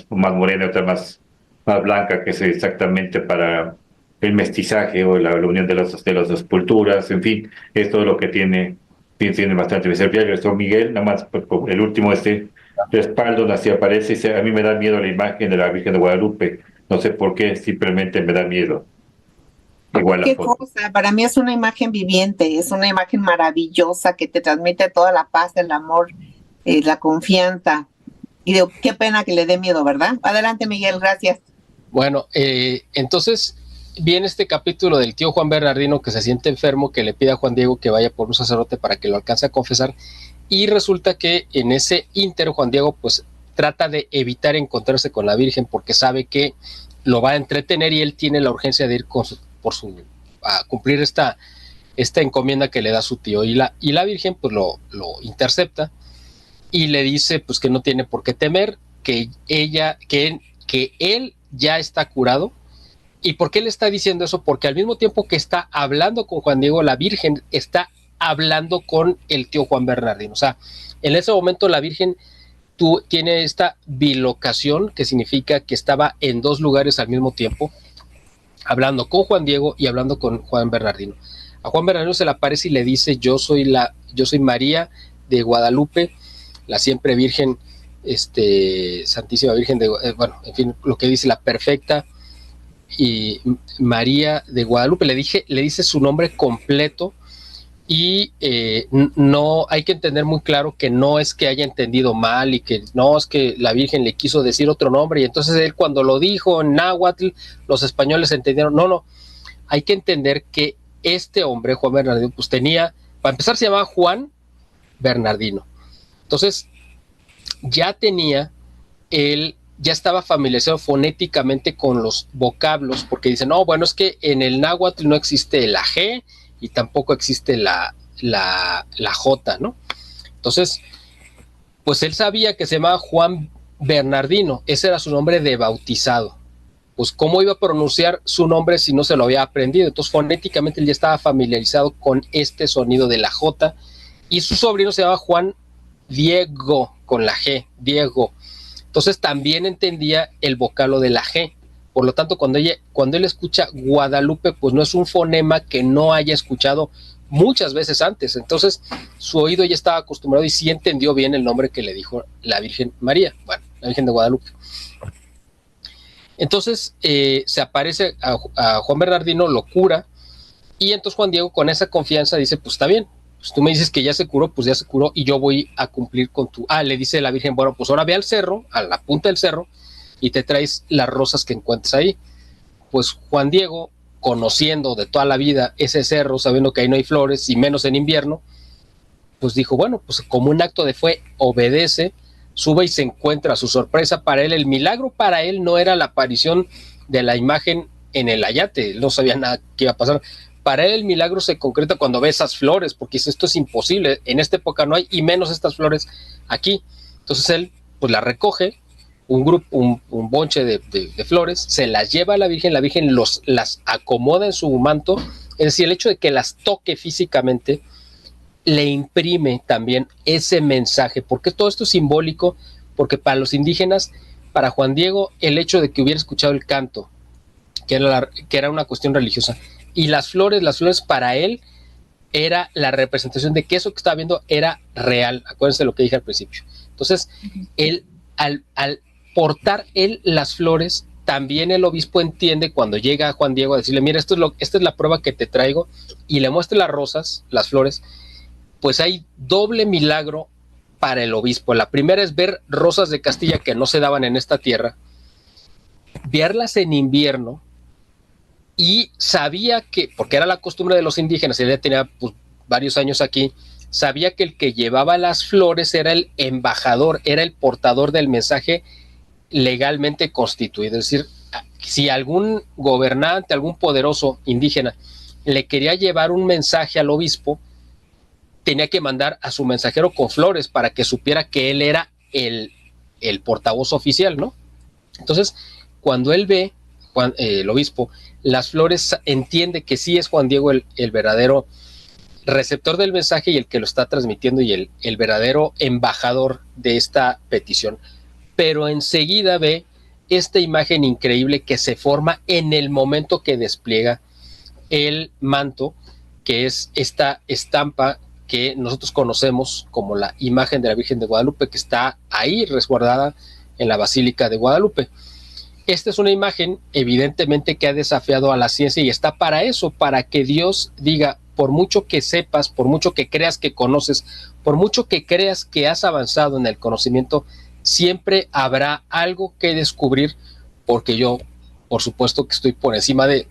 morena, otra más blanca, que es exactamente para el mestizaje o la unión de las dos culturas. En fin, es todo lo que tiene bastante misterio. Esto Miguel, nada más el último, respaldo, así aparece, y a mí me da miedo la imagen de la Virgen de Guadalupe, no sé por qué, simplemente me da miedo. Igual qué cosa, para mí es una imagen viviente, es una imagen maravillosa que te transmite toda la paz, el amor, la confianza, y qué pena que le dé miedo, ¿verdad? Adelante, Miguel, gracias. Bueno, entonces viene este capítulo del tío Juan Bernardino que se siente enfermo, que le pide a Juan Diego que vaya por un sacerdote para que lo alcance a confesar, y resulta que en ese ínter Juan Diego pues trata de evitar encontrarse con la Virgen porque sabe que lo va a entretener y él tiene la urgencia de ir a cumplir esta encomienda que le da su tío, y la Virgen pues lo intercepta y le dice pues que no tiene por qué temer, que él ya está curado, ¿Y por qué le está diciendo eso? Porque al mismo tiempo que está hablando con Juan Diego, la Virgen está hablando con el tío Juan Bernardino. O sea, en ese momento la Virgen tiene esta bilocación, que significa que estaba en dos lugares al mismo tiempo, hablando con Juan Diego y hablando con Juan Bernardino. A Juan Bernardino se le aparece y le dice: yo soy María de Guadalupe, la siempre Virgen, Santísima Virgen de, bueno, en fin, lo que dice la perfecta y María de Guadalupe. Le dice su nombre completo. Y no hay que entender muy claro que no es que haya entendido mal y que no es que la Virgen le quiso decir otro nombre y entonces él cuando lo dijo en náhuatl los españoles entendieron. No, hay que entender que este hombre, Juan Bernardino, pues tenía, para empezar se llamaba Juan Bernardino, entonces ya estaba familiarizado fonéticamente con los vocablos, porque dicen, no, bueno, es que en el náhuatl no existe la G y tampoco existe la J, ¿no? Entonces, pues él sabía que se llamaba Juan Bernardino, ese era su nombre de bautizado. Pues cómo iba a pronunciar su nombre si no se lo había aprendido. Entonces fonéticamente él ya estaba familiarizado con este sonido de la J, y su sobrino se llamaba Juan Diego, con la G, Diego. Entonces también entendía el vocablo de la G. Por lo tanto, cuando él escucha Guadalupe, pues no es un fonema que no haya escuchado muchas veces antes. Entonces, su oído ya estaba acostumbrado y sí entendió bien el nombre que le dijo la Virgen María, bueno, la Virgen de Guadalupe. Entonces, se aparece a Juan Bernardino, lo cura, y entonces Juan Diego con esa confianza dice, pues está bien, pues tú me dices que ya se curó, pues ya se curó, y yo voy a cumplir con tu... le dice la Virgen, bueno, pues ahora ve al cerro, a la punta del cerro, y te traes las rosas que encuentres ahí. Pues Juan Diego, conociendo de toda la vida ese cerro, sabiendo que ahí no hay flores y menos en invierno, pues dijo, bueno, pues como un acto de fe, obedece, sube y se encuentra. A su sorpresa, para él, el milagro para él no era la aparición de la imagen en el ayate, él no sabía nada que iba a pasar. Para él el milagro se concreta cuando ve esas flores, porque dice, esto es imposible, en esta época no hay, y menos estas flores aquí. Entonces él pues las recoge, un bonche de flores, se las lleva a la Virgen las acomoda en su manto, es decir, el hecho de que las toque físicamente le imprime también ese mensaje, porque todo esto es simbólico, porque para los indígenas, para Juan Diego, el hecho de que hubiera escuchado el canto, que era una cuestión religiosa, y las flores para él era la representación de que eso que estaba viendo era real. Acuérdense de lo que dije al principio. Entonces, él, al portar él las flores, también el obispo entiende cuando llega a Juan Diego a decirle, mira, esta es la prueba que te traigo, y le muestra las rosas, las flores, pues hay doble milagro para el obispo. La primera es ver rosas de Castilla que no se daban en esta tierra, verlas en invierno, y sabía que, porque era la costumbre de los indígenas, él ya tenía pues, varios años aquí, sabía que el que llevaba las flores era el embajador, era el portador del mensaje legalmente constituido. Es decir, si algún gobernante, algún poderoso indígena le quería llevar un mensaje al obispo, tenía que mandar a su mensajero con flores para que supiera que él era el portavoz oficial, ¿no? Entonces, cuando él ve, el obispo, las flores, entiende que sí es Juan Diego el verdadero receptor del mensaje y el que lo está transmitiendo y el verdadero embajador de esta petición. Pero enseguida ve esta imagen increíble que se forma en el momento que despliega el manto, que es esta estampa que nosotros conocemos como la imagen de la Virgen de Guadalupe, que está ahí resguardada en la Basílica de Guadalupe. Esta es una imagen evidentemente que ha desafiado a la ciencia y está para eso, para que Dios diga, por mucho que sepas, por mucho que creas que conoces, por mucho que creas que has avanzado en el conocimiento, siempre habrá algo que descubrir, porque yo, por supuesto que estoy por encima de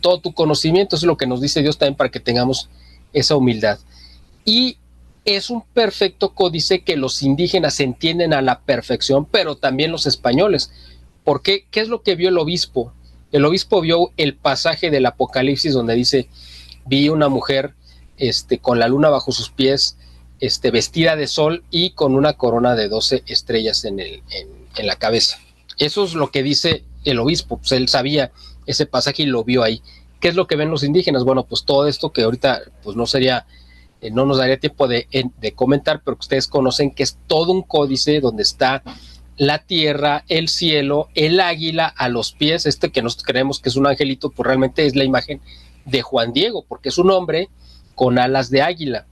todo tu conocimiento. Eso es lo que nos dice Dios también, para que tengamos esa humildad. Y es un perfecto códice que los indígenas entienden a la perfección, pero también los españoles. ¿Por qué? ¿Qué es lo que vio el obispo? El obispo vio el pasaje del Apocalipsis donde dice, vi una mujer con la luna bajo sus pies, vestida de sol y con una corona de 12 estrellas en la cabeza. Eso es lo que dice el obispo, pues él sabía ese pasaje y lo vio ahí. ¿Qué es lo que ven los indígenas? Bueno, pues todo esto que ahorita pues no nos daría tiempo de comentar, pero que ustedes conocen que es todo un códice donde está la tierra, el cielo, el águila a los pies, que nosotros creemos que es un angelito, pues realmente es la imagen de Juan Diego, porque es un hombre con alas de águila.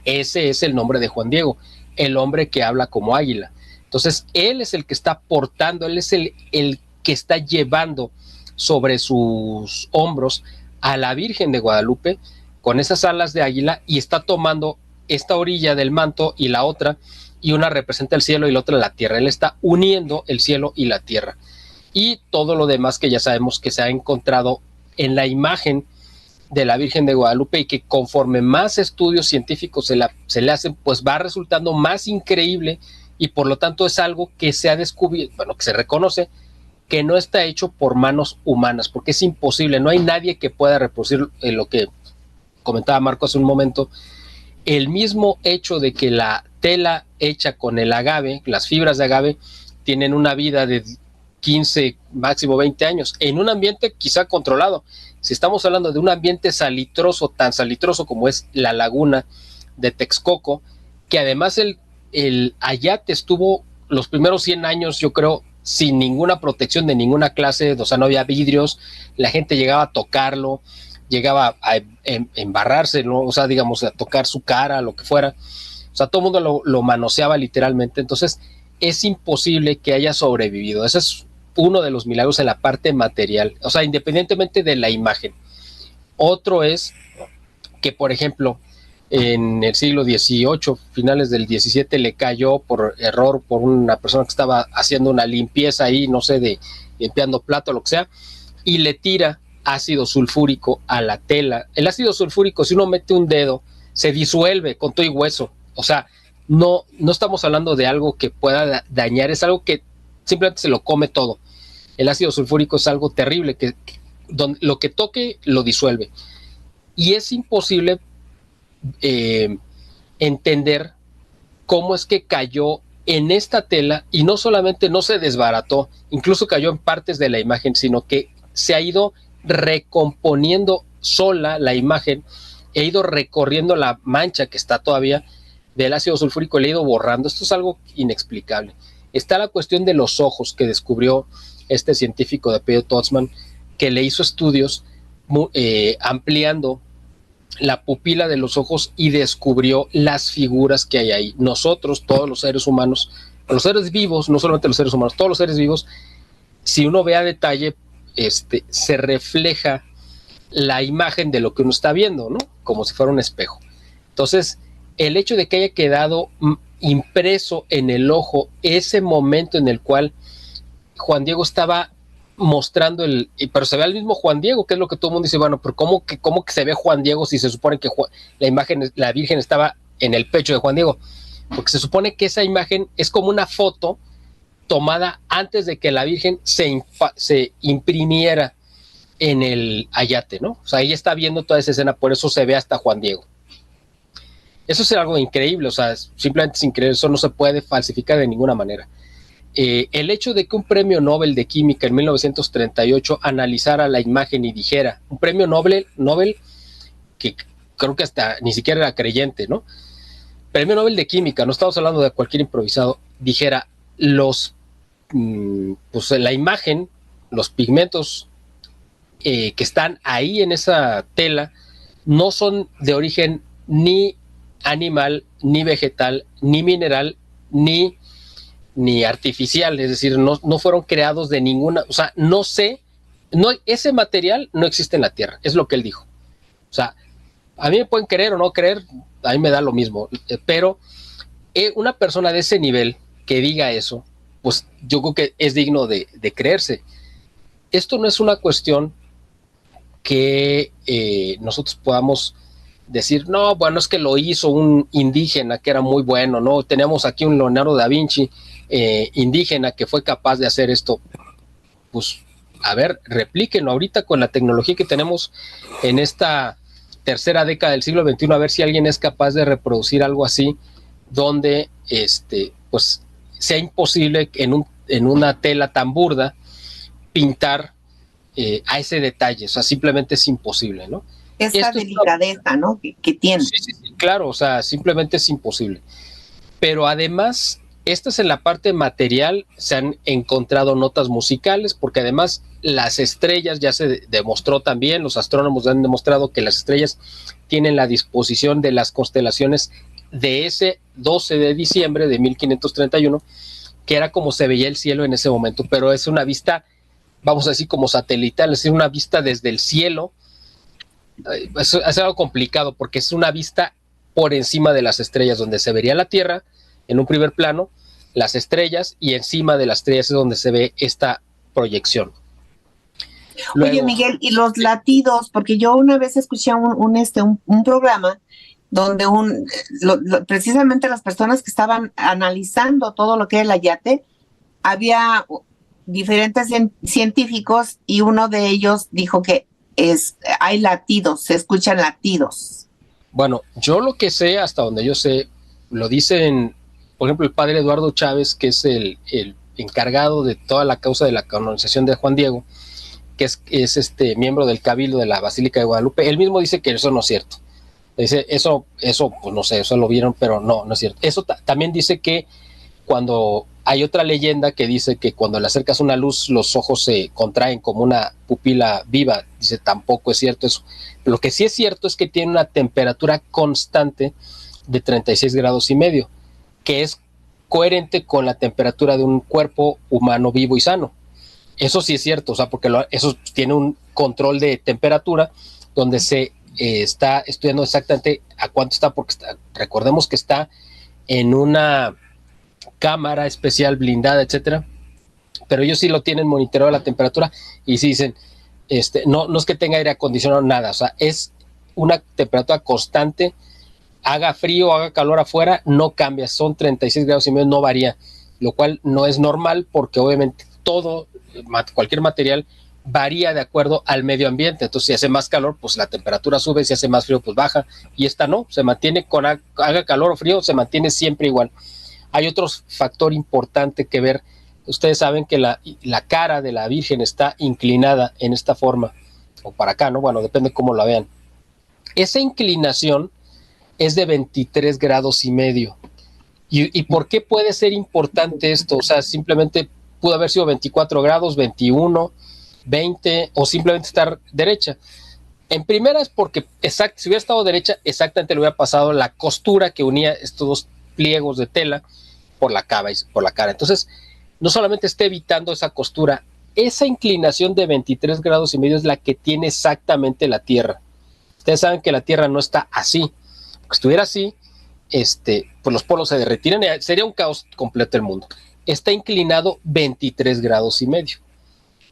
Ese es el nombre de Juan Diego, el hombre que habla como águila. Entonces, él es el que está portando, él es el que está llevando sobre sus hombros a la Virgen de Guadalupe con esas alas de águila y está tomando esta orilla del manto y la otra, y una representa el cielo y la otra la tierra. Él está uniendo el cielo y la tierra. Y todo lo demás que ya sabemos que se ha encontrado en la imagen de la Virgen de Guadalupe y que conforme más estudios científicos se le hacen, pues va resultando más increíble y por lo tanto es algo que se ha descubierto, bueno, que se reconoce que no está hecho por manos humanas, porque es imposible, no hay nadie que pueda reproducir lo que comentaba Marco hace un momento, el mismo hecho de que la tela hecha con el agave, las fibras de agave, tienen una vida de 15, máximo 20 años, en un ambiente quizá controlado. Si estamos hablando de un ambiente salitroso, tan salitroso como es la laguna de Texcoco, que además el ayate estuvo los primeros 100 años, yo creo, sin ninguna protección de ninguna clase, o sea, no había vidrios, la gente llegaba a tocarlo, llegaba a embarrarse, ¿no? O sea, digamos, a tocar su cara, lo que fuera. O sea, todo el mundo lo manoseaba literalmente. Entonces, es imposible que haya sobrevivido. Ese es uno de los milagros en la parte material, o sea, independientemente de la imagen. Otro es que, por ejemplo, en el siglo XVIII, finales del XVII, le cayó por error por una persona que estaba haciendo una limpieza ahí, no sé, de limpiando plato o lo que sea, y le tira ácido sulfúrico a la tela. El ácido sulfúrico, si uno mete un dedo, se disuelve con todo y hueso. O sea, no estamos hablando de algo que pueda dañar, es algo que simplemente se lo come todo. El ácido sulfúrico es algo terrible, que lo que toque lo disuelve. Y es imposible entender cómo es que cayó en esta tela y no solamente no se desbarató, incluso cayó en partes de la imagen, sino que se ha ido recomponiendo sola la imagen, he ido recorriendo la mancha que está todavía del ácido sulfúrico, le he ido borrando. Esto es algo inexplicable. Está la cuestión de los ojos que descubrió este científico de apellido Totzmann, que le hizo estudios ampliando la pupila de los ojos y descubrió las figuras que hay ahí. Nosotros, todos los seres humanos, los seres vivos, no solamente los seres humanos, todos los seres vivos, si uno ve a detalle, se refleja la imagen de lo que uno está viendo, ¿no? Como si fuera un espejo. Entonces, el hecho de que haya quedado impreso en el ojo ese momento en el cual Juan Diego estaba mostrando pero se ve al mismo Juan Diego, que es lo que todo el mundo dice, bueno, pero ¿cómo que se ve Juan Diego si se supone que la imagen, la Virgen estaba en el pecho de Juan Diego? Porque se supone que esa imagen es como una foto tomada antes de que la Virgen se imprimiera en el ayate, ¿no? O sea, ella está viendo toda esa escena, por eso se ve hasta Juan Diego. Eso es algo increíble, o sea, simplemente es increíble, eso no se puede falsificar de ninguna manera. El hecho de que un premio Nobel de Química en 1938 analizara la imagen y dijera, un premio Nobel que creo que hasta ni siquiera era creyente, ¿no? Premio Nobel de Química, no estamos hablando de cualquier improvisado, dijera, pues la imagen, los pigmentos que están ahí en esa tela, no son de origen ni animal, ni vegetal, ni mineral, ni artificial, es decir, no fueron creados de ninguna, o sea, ese material no existe en la Tierra, es lo que él dijo. O sea, a mí me pueden creer o no creer, a mí me da lo mismo, pero una persona de ese nivel que diga eso, pues yo creo que es digno de creerse. Esto no es una cuestión que nosotros podamos decir, no, bueno, es que lo hizo un indígena que era muy bueno, ¿no? Tenemos aquí un Leonardo da Vinci indígena que fue capaz de hacer esto. Pues, a ver, replíquenlo ahorita con la tecnología que tenemos en esta tercera década del siglo XXI, a ver si alguien es capaz de reproducir algo así, donde, pues, sea imposible en una tela tan burda pintar a ese detalle, o sea, simplemente es imposible, ¿no? Esta delicadeza, ¿no? Que tiene. Sí, claro, o sea, simplemente es imposible. Pero además, esta es en la parte material, se han encontrado notas musicales, porque además las estrellas, ya se demostró también, los astrónomos han demostrado que las estrellas tienen la disposición de las constelaciones de ese 12 de diciembre de 1531, que era como se veía el cielo en ese momento, pero es una vista, vamos a decir, como satelital, es decir, una vista desde el cielo. Es algo complicado porque es una vista por encima de las estrellas, donde se vería la Tierra en un primer plano, las estrellas, y encima de las estrellas es donde se ve esta proyección. Luego, oye, Miguel, y los latidos, porque yo una vez escuché un programa donde precisamente las personas que estaban analizando todo lo que era el ayate, había diferentes científicos y uno de ellos dijo que hay latidos, se escuchan latidos. Bueno, yo lo que sé, hasta donde yo sé, lo dicen, por ejemplo, el padre Eduardo Chávez, que es el encargado de toda la causa de la canonización de Juan Diego, que es miembro del Cabildo de la Basílica de Guadalupe. Él mismo dice que eso no es cierto. Dice, eso, pues no sé, eso lo vieron, pero no es cierto. Eso también dice que cuando hay otra leyenda que dice que cuando le acercas una luz, los ojos se contraen como una pupila viva. Dice, tampoco es cierto eso. Lo que sí es cierto es que tiene una temperatura constante de 36 grados y medio, que es coherente con la temperatura de un cuerpo humano vivo y sano. Eso sí es cierto, o sea, porque eso tiene un control de temperatura donde se está estudiando exactamente a cuánto está, porque recordemos que está en una cámara especial blindada, etcétera, pero ellos sí lo tienen monitoreado la temperatura y sí dicen, no es que tenga aire acondicionado, nada, o sea, es una temperatura constante, haga frío, haga calor afuera, no cambia, son 36 grados y medio, no varía, lo cual no es normal porque obviamente cualquier material varía de acuerdo al medio ambiente. Entonces, si hace más calor, pues la temperatura sube, si hace más frío, pues baja, y esta no, se mantiene haga calor o frío, se mantiene siempre igual. Hay otro factor importante que ver. Ustedes saben que la cara de la Virgen está inclinada en esta forma, o para acá, ¿no? Bueno, depende cómo la vean. Esa inclinación es de 23 grados y medio. ¿Y por qué puede ser importante esto? O sea, simplemente pudo haber sido 24 grados, 21, 20, o simplemente estar derecha. En primera es porque si hubiera estado derecha, exactamente le hubiera pasado la costura que unía estos dos pliegos de tela por la cara. Entonces, no solamente está evitando esa costura, esa inclinación de 23 grados y medio es la que tiene exactamente la Tierra. Ustedes saben que la Tierra no está así. Porque estuviera así, pues los polos se derretirían, sería un caos completo el mundo. Está inclinado 23 grados y medio.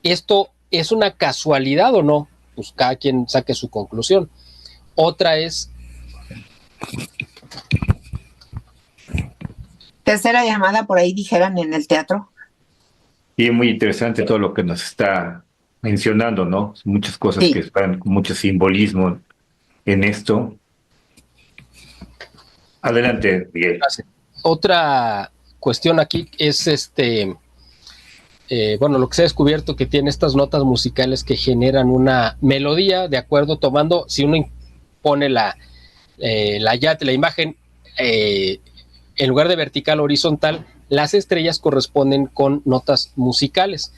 ¿Esto es una casualidad o no? Pues cada quien saque su conclusión. Otra es... Tercera llamada, por ahí dijeran en el teatro. Y muy interesante todo lo que nos está mencionando, ¿no? Muchas cosas que están con mucho simbolismo en esto. Adelante, Miguel. Otra cuestión aquí es lo que se ha descubierto que tiene estas notas musicales que generan una melodía, de acuerdo, tomando, si uno pone la imagen en lugar de vertical, horizontal, las estrellas corresponden con notas musicales.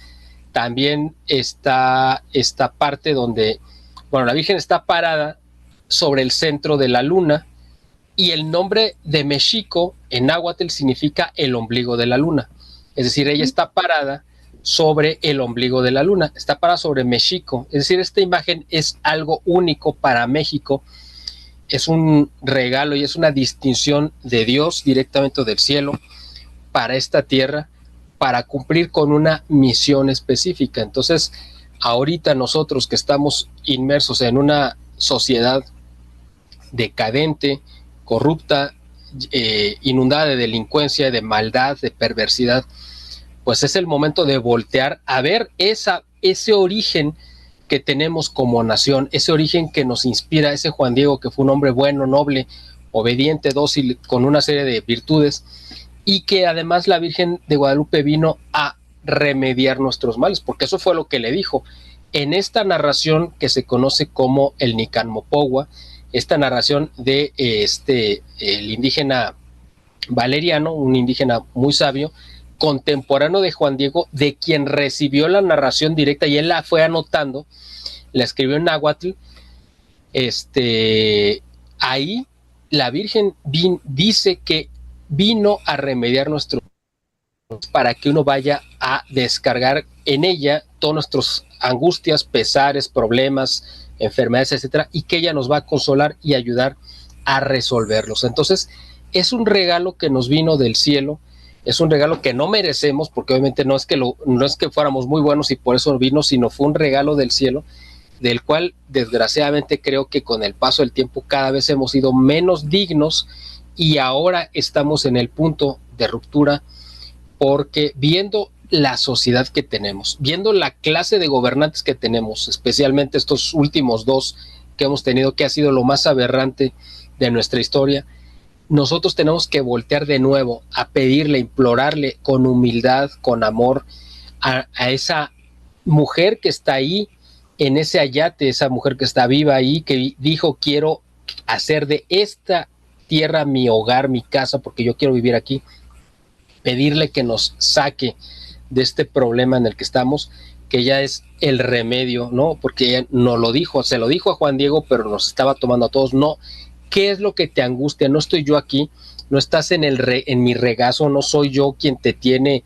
También está esta parte donde, la Virgen está parada sobre el centro de la luna, y el nombre de Mexico en náhuatl significa el ombligo de la luna. Es decir, ella está parada sobre el ombligo de la luna, está parada sobre Mexico. Es decir, esta imagen es algo único para México, es un regalo y es una distinción de Dios directamente del cielo para esta tierra, para cumplir con una misión específica. Entonces, ahorita nosotros que estamos inmersos en una sociedad decadente, corrupta, inundada de delincuencia, de maldad, de perversidad, pues es el momento de voltear a ver ese origen que tenemos como nación, ese origen que nos inspira, ese Juan Diego que fue un hombre bueno, noble, obediente, dócil, con una serie de virtudes, y que además la Virgen de Guadalupe vino a remediar nuestros males, porque eso fue lo que le dijo. en esta narración que se conoce como el Nican Mopohua, esta narración de el indígena Valeriano, un indígena muy sabio, contemporáneo de Juan Diego, de quien recibió la narración directa y él la fue anotando, la escribió en náhuatl. Ahí la Virgen dice que vino a remediar nuestro, para que uno vaya a descargar en ella todas nuestras angustias, pesares, problemas, enfermedades, etcétera, y que ella nos va a consolar y ayudar a resolverlos. Entonces, es un regalo que nos vino del cielo, es un regalo que no merecemos, porque obviamente no es que fuéramos muy buenos y por eso vino, sino fue un regalo del cielo, del cual desgraciadamente creo que con el paso del tiempo cada vez hemos sido menos dignos y ahora estamos en el punto de ruptura, porque viendo la sociedad que tenemos, viendo la clase de gobernantes que tenemos, especialmente estos últimos dos que hemos tenido, que ha sido lo más aberrante de nuestra historia, nosotros tenemos que voltear de nuevo a pedirle, implorarle con humildad, con amor a esa mujer que está ahí en ese ayate, esa mujer que está viva ahí, que dijo: quiero hacer de esta tierra mi hogar, mi casa, porque yo quiero vivir aquí. Pedirle que nos saque de este problema en el que estamos, que ya es el remedio, ¿no? Porque ella nos lo dijo, se lo dijo a Juan Diego, pero nos estaba tomando a todos. No, ¿qué es lo que te angustia? No estoy yo aquí, no estás en mi regazo, no soy yo quien te tiene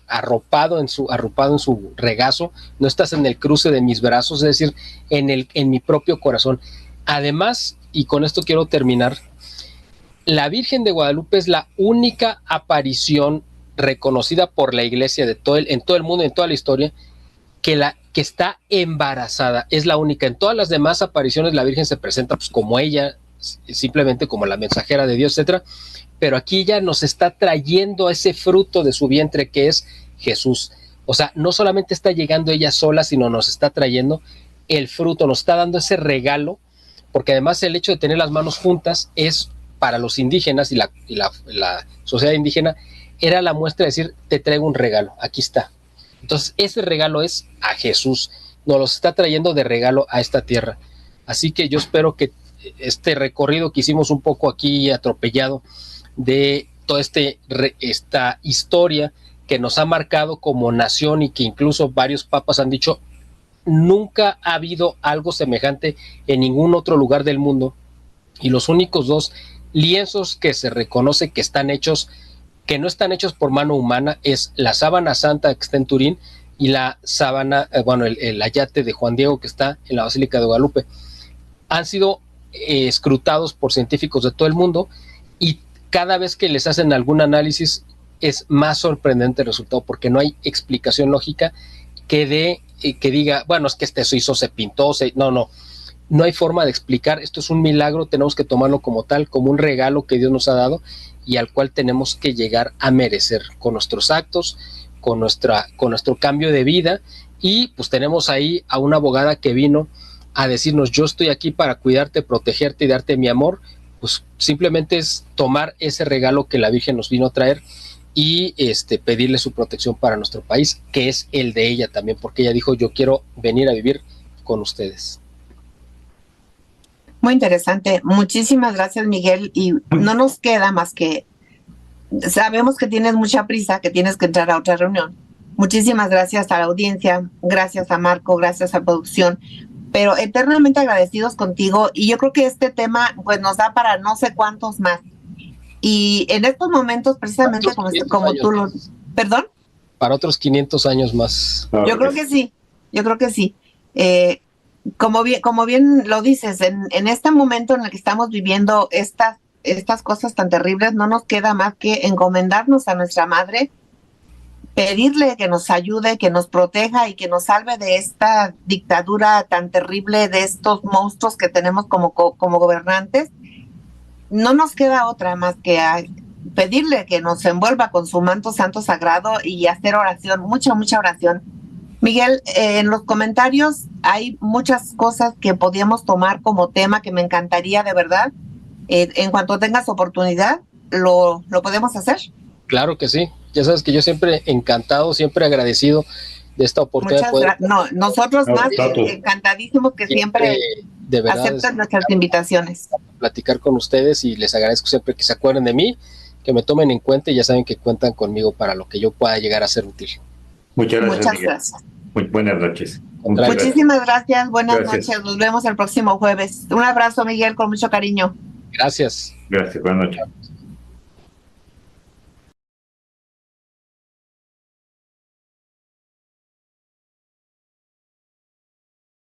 arropado en su regazo, no estás en el cruce de mis brazos, es decir, en mi propio corazón. Además, y con esto quiero terminar, la Virgen de Guadalupe es la única aparición reconocida por la Iglesia en todo el mundo, en toda la historia, que está embarazada. Es la única. En todas las demás apariciones la Virgen se presenta pues como ella, simplemente como la mensajera de Dios, etcétera. Pero aquí ella nos está trayendo ese fruto de su vientre que es Jesús. O sea, no solamente está llegando ella sola, sino nos está trayendo el fruto, nos está dando ese regalo, porque además el hecho de tener las manos juntas es para los indígenas y la sociedad indígena, era la muestra de decir: te traigo un regalo, aquí está. Entonces ese regalo es a Jesús, nos lo está trayendo de regalo a esta tierra. Así que yo espero que este recorrido que hicimos un poco aquí atropellado de toda esta historia que nos ha marcado como nación y que incluso varios papas han dicho: nunca ha habido algo semejante en ningún otro lugar del mundo, y los únicos dos lienzos que se reconoce que están hechos, que no están hechos por mano humana, es la sábana santa que está en Turín y la sábana, el ayate de Juan Diego que está en la Basílica de Guadalupe. Han sido escrutados por científicos de todo el mundo y cada vez que les hacen algún análisis es más sorprendente el resultado, porque no hay explicación lógica que diga, bueno, es que se hizo, se pintó, no hay forma de explicar. Esto es un milagro, tenemos que tomarlo como tal, como un regalo que Dios nos ha dado y al cual tenemos que llegar a merecer con nuestros actos, con nuestro cambio de vida. Y pues tenemos ahí a una abogada que vino a decirnos: yo estoy aquí para cuidarte, protegerte y darte mi amor. Pues simplemente es tomar ese regalo que la Virgen nos vino a traer y pedirle su protección para nuestro país, que es el de ella también, porque ella dijo: yo quiero venir a vivir con ustedes. Muy interesante. Muchísimas gracias, Miguel. Y no nos queda más que, sabemos que tienes mucha prisa, que tienes que entrar a otra reunión. Muchísimas gracias a la audiencia, gracias a Marco, gracias a producción, pero eternamente agradecidos contigo. Y yo creo que este tema pues nos da para no sé cuántos más. Y en estos momentos, precisamente como tú lo... ¿Perdón? Para otros 500 años más. Yo creo que sí, Como bien lo dices, en este momento en el que estamos viviendo estas cosas tan terribles, no nos queda más que encomendarnos a nuestra Madre, pedirle que nos ayude, que nos proteja y que nos salve de esta dictadura tan terrible, de estos monstruos que tenemos como gobernantes. No nos queda otra más que pedirle que nos envuelva con su manto santo sagrado y hacer oración, mucha oración. Miguel, en los comentarios hay muchas cosas que podíamos tomar como tema que me encantaría, de verdad. En cuanto tengas oportunidad, ¿lo podemos hacer? Claro que sí. Ya sabes que yo siempre encantado, siempre agradecido esta oportunidad. Nosotros más encantadísimos que siempre de verdad, aceptan nuestras invitaciones. Platicar con ustedes y les agradezco siempre que se acuerden de mí, que me tomen en cuenta y ya saben que cuentan conmigo para lo que yo pueda llegar a ser útil. Muchas gracias. Muchas gracias. Muy buenas noches. Muchísimas gracias. Buenas noches. Nos vemos el próximo jueves. Un abrazo, Miguel, con mucho cariño. Gracias. Gracias. Buenas noches.